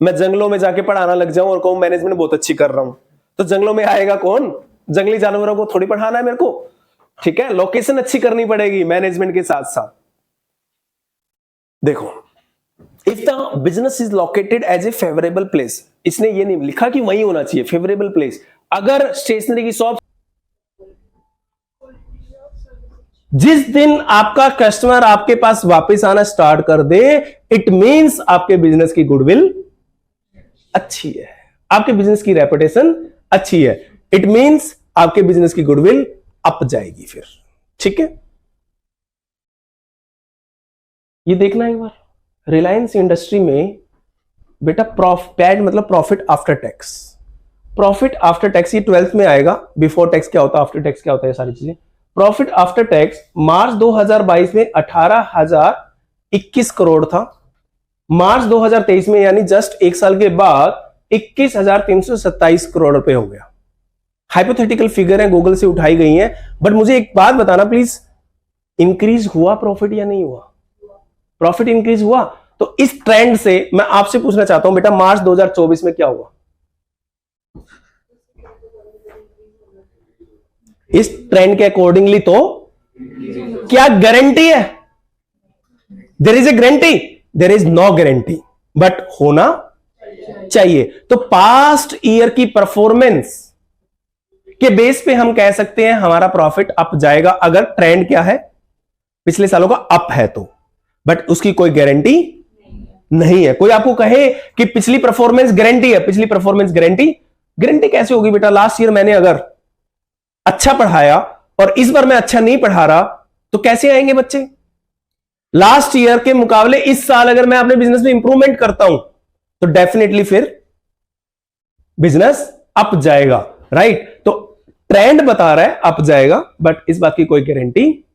मैं जंगलों में जाके पढ़ाना लग जाऊं और कहूं मैनेजमेंट बहुत अच्छी कर रहा हूं, तो जंगलों में आएगा कौन? जंगली जानवरों को थोड़ी पढ़ाना है मेरे को, ठीक है? लोकेशन अच्छी करनी पड़ेगी मैनेजमेंट के साथ साथ। देखो, if the business is located as a favourable place, इसने ये नहीं लिखा कि वही होना चाहिए फेवरेबल प्लेस। अगर स्टेशनरी की शॉप, जिस दिन आपका कस्टमर आपके पास वापस आना स्टार्ट कर दे, इट मींस आपके बिजनेस की गुडविल अच्छी है, आपके बिजनेस की रेपुटेशन अच्छी है। इट मींस आपके बिजनेस की गुडविल अप जाएगी फिर, ठीक है? ये देखना एक बार, रिलायंस इंडस्ट्री में बेटा पैड मतलब profit after tax. Profit after tax ये 12th में आएगा, बिफोर टैक्स क्या होता है, आफ्टर टैक्स क्या होता है, सारी चीजें। प्रॉफिट आफ्टर टैक्स मार्च 2022 में 18,021 करोड़ था। मार्च 2023 में यानी जस्ट एक साल के बाद 21,327 करोड़ रुपए हो गया। हाइपोथेटिकल फिगर है, गूगल से उठाई गई है, बट मुझे एक बात बताना प्लीज, इंक्रीज हुआ प्रॉफिट या नहीं हुआ? प्रॉफिट इंक्रीज हुआ। तो इस ट्रेंड से मैं आपसे पूछना चाहता हूं बेटा, मार्च 2024 में क्या हुआ? इस ट्रेंड के अकॉर्डिंगली तो क्या गारंटी है? There is a guarantee? There is no guarantee, but होना चाहिए। तो पास्ट ईयर की परफॉर्मेंस के बेस पे हम कह सकते हैं हमारा प्रॉफिट अप जाएगा, अगर ट्रेंड क्या है, पिछले सालों का अप है तो। बट उसकी कोई गारंटी नहीं है। कोई आपको कहे कि पिछली परफॉर्मेंस गारंटी है, पिछली परफॉर्मेंस गारंटी कैसे होगी बेटा? लास्ट ईयर मैंने अगर अच्छा पढ़ाया और इस बार मैं अच्छा नहीं पढ़ा रहा तो कैसे आएंगे बच्चे? लास्ट ईयर के मुकाबले इस साल अगर मैं अपने बिजनेस में इंप्रूवमेंट करता हूं तो डेफिनेटली फिर बिजनेस अप जाएगा, राइट? तो ट्रेंड बता रहा है अप जाएगा, बट इस बात की कोई गारंटी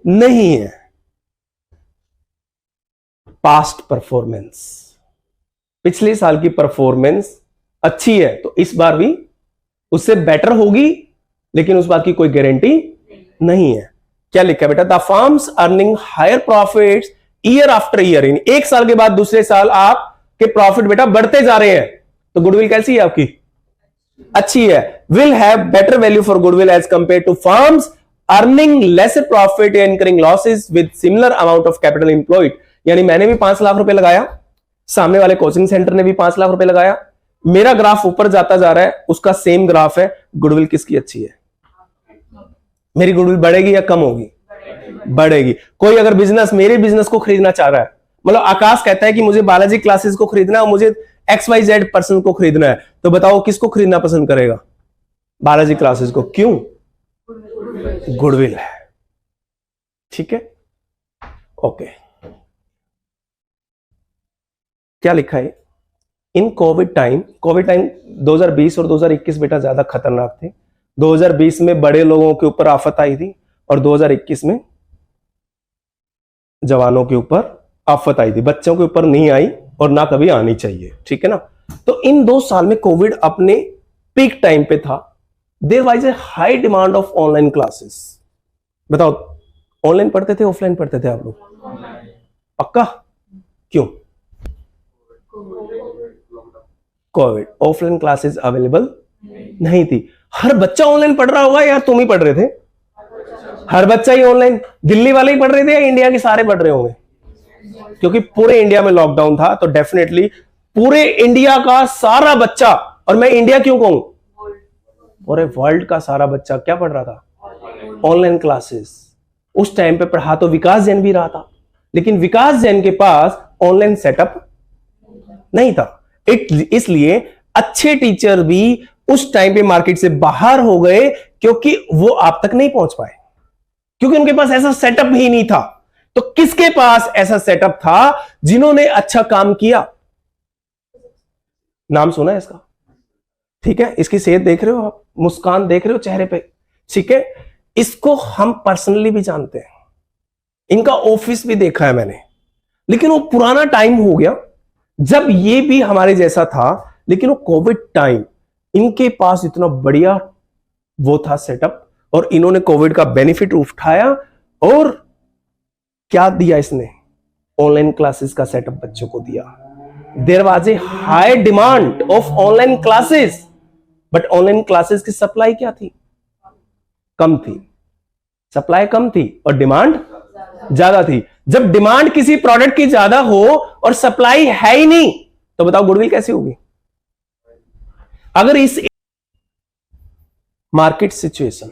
नहीं है। पास्ट परफॉर्मेंस, पिछले साल की परफॉर्मेंस अच्छी है तो इस बार भी उससे बेटर होगी, लेकिन उस बात की कोई गारंटी नहीं है। क्या लिखा है बेटा? The firms earning higher profits year after year, एक साल के बाद दूसरे साल आपके प्रॉफिट बेटा बढ़ते जा रहे हैं, तो गुडविल कैसी है आपकी? अच्छी है। Will have better value for goodwill as compare to firms earning lesser profit या incurring losses with similar amount of capital employed. यानी मैंने भी 5 लाख रुपए लगाया, सामने वाले कोचिंग सेंटर ने भी 5 लाख रुपए लगाया, मेरा ग्राफ ऊपर जाता जा रहा है, उसका सेम ग्राफ है, गुडविल किसकी अच्छी है? मेरी गुडविल बढ़ेगी या कम होगी? बढ़ेगी। कोई अगर बिजनेस मेरे बिजनेस को खरीदना चाह रहा है, मतलब आकाश कहता है कि मुझे बालाजी क्लासेस को खरीदना है, मुझे XYZ पर्सन को खरीदना है, तो बताओ किसको खरीदना पसंद करेगा? बालाजी क्लासेस को। क्यों? गुडविल है, ठीक है? ओके, क्या लिखा है? इन कोविड टाइम 2020 और 2021 बेटा ज्यादा खतरनाक थे। 2020 में बड़े लोगों के ऊपर आफत आई थी और 2021 में जवानों के ऊपर आफत आई थी, बच्चों के ऊपर नहीं आई और ना कभी आनी चाहिए, ठीक है ना? तो इन 2 साल में कोविड अपने पीक टाइम पे था। There was a high demand of online classes. बताओ, ऑनलाइन पढ़ते थे ऑफलाइन पढ़ते थे आप लोग? पक्का? क्यों? कोविड, ऑफलाइन क्लासेस अवेलेबल नहीं थी। हर बच्चा ऑनलाइन पढ़ रहा होगा या तुम ही पढ़ रहे थे? हर बच्चा ही ऑनलाइन। दिल्ली वाले ही पढ़ रहे थे या इंडिया के सारे पढ़ रहे होंगे? क्योंकि पूरे इंडिया में लॉकडाउन था, तो डेफिनेटली पूरे इंडिया का सारा बच्चा, और मैं इंडिया क्यों कहूं, पूरे वर्ल्ड का सारा बच्चा क्या पढ़ रहा था? Online classes. उस टाइम पे पढ़ा तो विकास जैन भी रहा था, लेकिन विकास जैन के पास ऑनलाइन सेटअप नहीं था। इसलिए अच्छे टीचर भी उस टाइम पे मार्केट से बाहर हो गए, क्योंकि वो आप तक नहीं पहुंच पाए, क्योंकि उनके पास ऐसा सेटअप ही नहीं था। तो किसके पास ऐसा सेटअप था जिन्होंने अच्छा काम किया? नाम सुना है इसका? ठीक है, इसकी सेहत देख रहे हो आप, मुस्कान देख रहे हो चेहरे पे, ठीक है। इसको हम पर्सनली भी जानते हैं, इनका ऑफिस भी देखा है मैंने, लेकिन वो पुराना टाइम हो गया जब ये भी हमारे जैसा था, लेकिन वो कोविड टाइम, इनके पास इतना बढ़िया वो था सेटअप, और इन्होंने कोविड का बेनिफिट उठाया और क्या दिया इसने? ऑनलाइन क्लासेस का सेटअप बच्चों को दिया। There was a high demand of online classes, but online classes की सप्लाई क्या थी? कम थी। सप्लाई कम थी और डिमांड ज्यादा थी। जब डिमांड किसी प्रोडक्ट की ज्यादा हो और सप्लाई है ही नहीं, तो बताओ गुडविल कैसी होगी? अगर इस मार्केट सिचुएशन,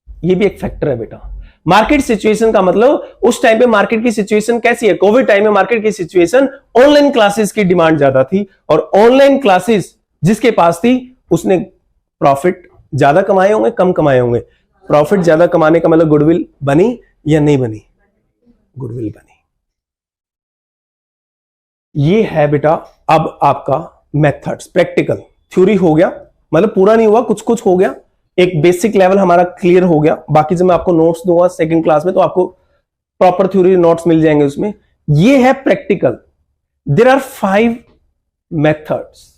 ये भी एक फैक्टर है बेटा। मार्केट सिचुएशन का मतलब उस टाइम पे मार्केट की सिचुएशन कैसी है? कोविड टाइम में मार्केट की सिचुएशन ऑनलाइन क्लासेस की डिमांड ज्यादा थी, और ऑनलाइन क्लासेस जिसके पास थी उसने प्रॉफिट ज्यादा कमाए होंगे, कम कमाए होंगे? प्रॉफिट ज्यादा कमाने का मतलब गुडविल बनी या नहीं बनी? गुडविल बनी। ये है बेटा अब आपका मेथड्स, प्रैक्टिकल। थ्योरी हो गया, मतलब पूरा नहीं हुआ, कुछ कुछ हो गया, एक बेसिक लेवल हमारा क्लियर हो गया। बाकी जब मैं आपको नोट्स दूंगा सेकंड क्लास में तो आपको प्रॉपर थ्योरी नोट्स मिल जाएंगे उसमें। ये है प्रैक्टिकल। There are 5 methods.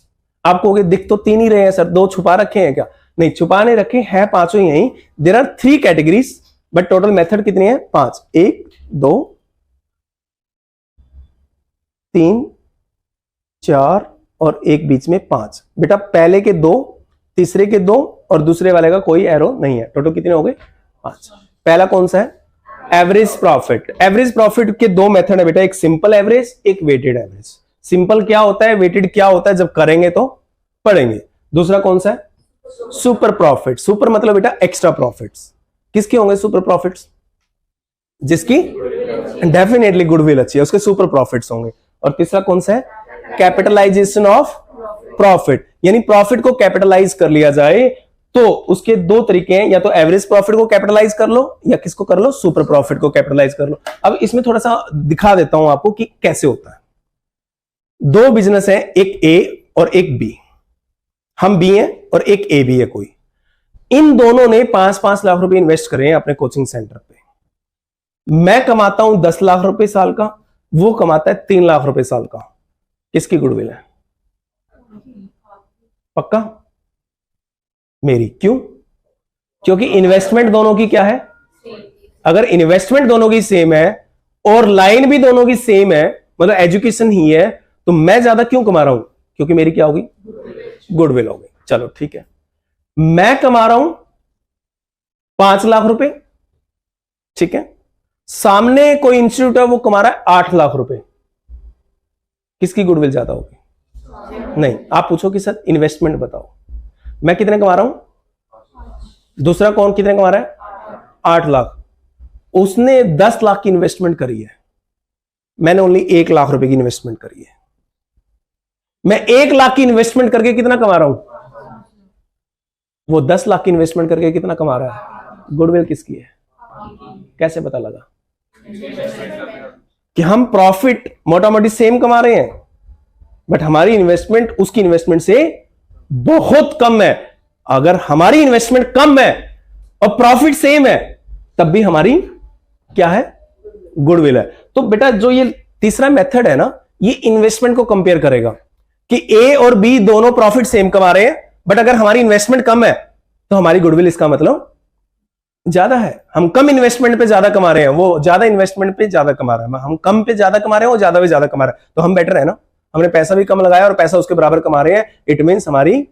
आपको कहोगे दिख तो 3 ही रहे हैं सर, 2 छुपा रखे हैं क्या? नहीं, छुपा नहीं रखे हैं, 5 ही यहीं। There are 3 categories, but total method कितनी है? 5। 1 2 3 4 और एक बीच में 5। बेटा पहले के 2, तीसरे के 2 और दूसरे वाले का कोई एरो नहीं है। टोटल कितने हो गए? 5। पहला कौन सा है? Average profit. एवरेज प्रॉफिट के 2 मेथड है बेटा, एक सिंपल एवरेज, एक वेटेड एवरेज। सिंपल क्या होता है, वेटेड क्या होता है, जब करेंगे तो पढ़ेंगे। दूसरा कौन सा है? Super profit. सुपर मतलब बेटा एक्स्ट्रा प्रॉफिट्स। किसके होंगे सुपर प्रॉफिट्स? जिसकी डेफिनेटली गुडविल अच्छी है, उसके सुपर प्रॉफिट्स होंगे। और तीसरा कौन सा है? कैपिटलाइजेशन ऑफ प्रॉफिट, यानी प्रॉफिट को कैपिटलाइज कर लिया जाए। तो उसके 2 तरीके हैं, या तो एवरेज प्रॉफिट को कैपिटलाइज कर लो, या किसको कर लो? सुपर प्रॉफिट को कैपिटलाइज कर लो। अब इसमें थोड़ा सा दिखा देता हूं आपको कि कैसे होता है। 2 बिजनेस है, एक ए और एक बी। हम बी हैं और एक ए भी है कोई। इन दोनों ने 5-5 लाख रुपए इन्वेस्ट करे हैं अपने कोचिंग सेंटर पे। मैं कमाता हूं 10 लाख रुपए साल का, वो कमाता है 3 लाख रुपए साल का। किसकी गुडविल है? पक्का मेरी। क्यों? क्योंकि इन्वेस्टमेंट दोनों की क्या है? अगर इन्वेस्टमेंट दोनों की सेम है और लाइन भी दोनों की सेम है, मतलब एजुकेशन ही है, तो मैं ज्यादा क्यों कमा रहा हूं? क्योंकि मेरी क्या होगी? गुडविल होगी। चलो ठीक है, मैं कमा रहा हूं 5 लाख रुपए, ठीक है। सामने कोई इंस्टीट्यूट है वो कमा रहा है 8 लाख रुपए। किसकी गुडविल ज्यादा होगी? नहीं, आप पूछो कि सर इन्वेस्टमेंट बताओ, मैं कितने कमा रहा हूं, दूसरा कौन कितने कमा रहा है? 8 लाख। उसने 10 लाख की इन्वेस्टमेंट करी है, मैंने ओनली 1 लाख रुपए की इन्वेस्टमेंट करी है। मैं 1 लाख की इन्वेस्टमेंट करके कितना कमा रहा हूं, वो 10 लाख की इन्वेस्टमेंट करके कितना कमा रहा है? गुडविल किसकी है? कैसे पता लगा कि हम प्रॉफिट मोटा मोटी सेम कमा रहे हैं, बट हमारी इन्वेस्टमेंट उसकी इन्वेस्टमेंट से बहुत कम है। अगर हमारी इन्वेस्टमेंट कम है और प्रॉफिट सेम है, तब भी हमारी क्या है? गुडविल है। तो बेटा जो ये तीसरा मेथड है ना, ये इन्वेस्टमेंट को कंपेयर करेगा कि ए और बी दोनों प्रॉफिट सेम कमा रहे हैं, बट अगर हमारी इन्वेस्टमेंट कम है तो हमारी गुडविल इसका मतलब ज्यादा है। हम कम इन्वेस्टमेंट पे ज्यादा कमा रहे हैं, वो ज्यादा इन्वेस्टमेंट पे ज्यादा कमा रहा है। हम कम पे ज्यादा कमा रहे हैं, वो ज्यादा पे ज्यादा कमा रहा है, तो हम बेटर है ना। हमने पैसा भी कम लगाया और पैसा उसके बराबर कमा रहे हैं, इट मीन्स हमारी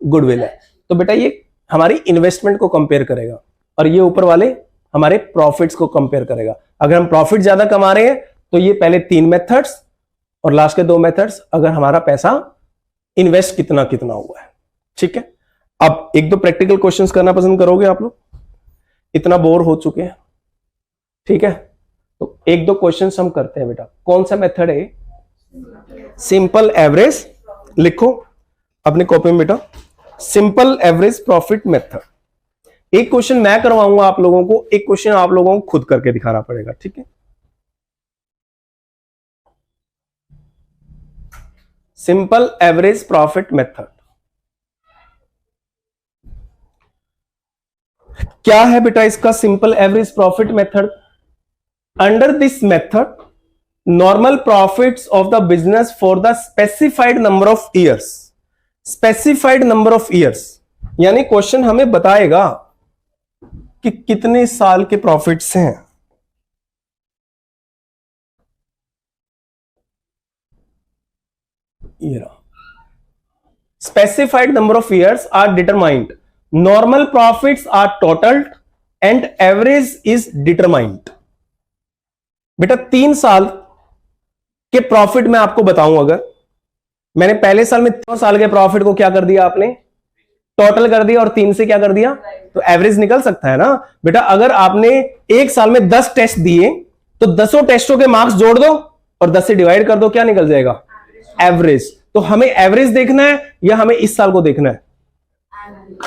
गुडविल है। तो बेटा ये हमारी इन्वेस्टमेंट को कंपेयर करेगा, और ये ऊपर वाले हमारे प्रॉफिट्स को कंपेयर करेगा। अगर हम प्रॉफिट ज्यादा कमा रहे हैं तो ये पहले 3 मेथड्स और लास्ट के 2 मेथड्स, अगर हमारा पैसा इन्वेस्ट कितना कितना हुआ है, ठीक है। अब 1-2 प्रैक्टिकल क्वेश्चंस करना पसंद करोगे आप लोग? इतना बोर हो चुके हैं, ठीक है। तो 1-2 क्वेश्चंस हम करते हैं बेटा। कौन सा मेथड है? Simple average. लिखो अपने कॉपी में बेटा, सिंपल एवरेज प्रॉफिट मेथड। एक क्वेश्चन मैं करवाऊंगा आप लोगों को, एक क्वेश्चन आप लोगों को खुद करके दिखाना पड़ेगा, ठीक है। सिंपल एवरेज प्रॉफिट मेथड क्या है बेटा इसका simple average profit method? Under this method normal profits of the business for the specified number of years, specified number of years, यानी क्वेश्चन हमें बताएगा कि कितने साल के प्रॉफिट्स हैं। Specified number of years are determined. Normal profits are totaled and average is determined. बेटा 3 साल के प्रॉफिट मैं आपको बताऊं, अगर मैंने पहले साल में 3 साल के प्रॉफिट को क्या कर दिया आपने, टोटल कर दिया और 3 से क्या कर दिया, तो एवरेज निकल सकता है ना बेटा। अगर आपने एक साल में 10 टेस्ट दिए तो 10 टेस्टों के मार्क्स जोड़ दो और 10 से डिवाइड कर दो, क्या निकल जाएगा, एवरेज। तो हमें एवरेज देखना है या हमें इस साल को देखना है?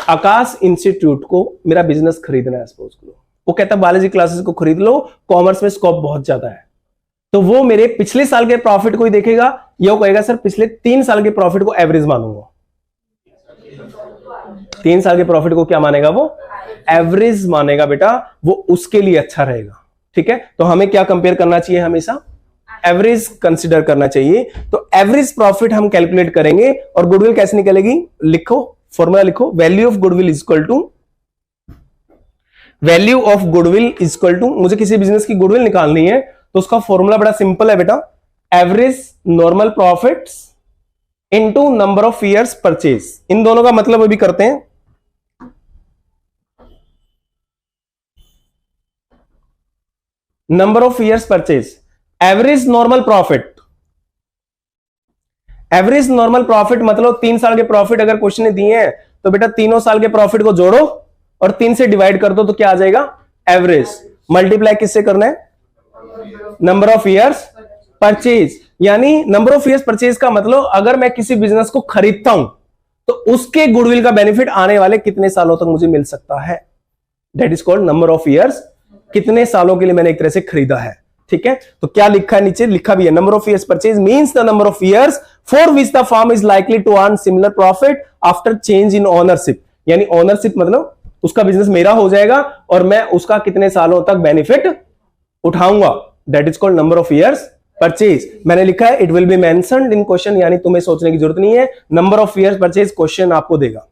आकाश इंस्टीट्यूट को मेरा बिजनेस खरीदना है सपोज करो, वो कहता है बायोलॉजी क्लासेस को खरीद लो, कॉमर्स में स्कोप बहुत ज्यादा है, तो वो मेरे पिछले साल के प्रॉफिट को ही देखेगा या वो कहेगा सर पिछले 3 साल के प्रॉफिट को एवरेज मानूंगा? 3 साल के प्रॉफिट को क्या मानेगा, वो एवरेज मानेगा बेटा, वो उसके लिए अच्छा रहेगा। ठीक है, तो हमें क्या कंपेयर करना चाहिए, हमेशा एवरेज कंसीडर करना चाहिए। तो एवरेज प्रॉफिट हम कैलकुलेट करेंगे और गुडविल कैसे निकलेगी, लिखो फॉर्मूला लिखो, value of goodwill is equal to, value of goodwill is equal to, मुझे किसी बिजनेस की गुडविल निकालनी है तो उसका फॉर्मूला बड़ा सिंपल है बेटा, average normal profits into number of years purchase. इन दोनों का मतलब अभी करते हैं, number of years purchase, average normal profit, average normal profit मतलब 3 साल के प्रॉफिट अगर क्वेश्चन ने दिए हैं तो बेटा तीनों साल के प्रॉफिट को जोड़ो और 3 से डिवाइड कर दो, तो क्या आ जाएगा, एवरेज। मल्टीप्लाई किससे करना है, नंबर ऑफ ईयर्स परचेज। यानी नंबर ऑफ ईयर्स परचेज का मतलब अगर मैं किसी बिजनेस को खरीदता हूं तो उसके गुडविल का बेनिफिट आने वाले कितने सालों तक मुझे मिल सकता है, that is called number of years. कितने सालों के लिए मैंने एक तरह से खरीदा है। ठीक है, तो क्या लिखा है, नीचे लिखा भी है, number of years purchase means the number of years for which the firm is likely to earn similar profit after change in ownership. यानी ओनरशिप मतलब उसका बिजनेस मेरा हो जाएगा और मैं उसका कितने सालों तक बेनिफिट उठाऊंगा, that is called number of years purchase. मैंने लिखा है it will be mentioned in question, यानी तुम्हें सोचने की जरूरत नहीं है, number of years purchase question आपको देगा।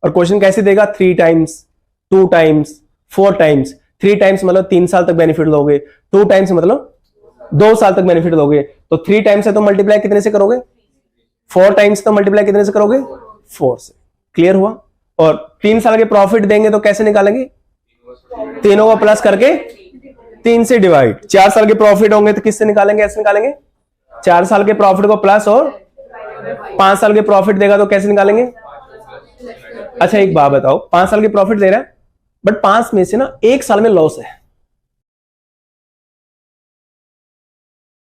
और क्वेश्चन कैसे देगा, 3 टाइम्स, 2 टाइम्स, 4 टाइम्स। 3 टाइम्स मतलब 3 साल तक बेनिफिट लोगे, 2 टाइम्स मतलब 2 साल तक बेनिफिट दोगे, तो 3 टाइम्स है तो मल्टीप्लाई कितने से करोगे, 4 टाइम्स तो मल्टीप्लाई कितने से करोगे, 4 से। क्लियर हुआ। और 3 साल के प्रॉफिट देंगे तो कैसे निकालेंगे, तीनों को प्लस करके 3 से डिवाइड। 4 साल के प्रॉफिट होंगे तो किससे निकालेंगे, ऐसे निकालेंगे, 4 साल के प्रॉफिट को प्लस और 5 साल के प्रॉफिट देगा तो कैसे निकालेंगे। अच्छा एक बात बताओ, 5 साल के प्रॉफिट दे रहा है बट 5 में से ना 1 साल में लॉस है,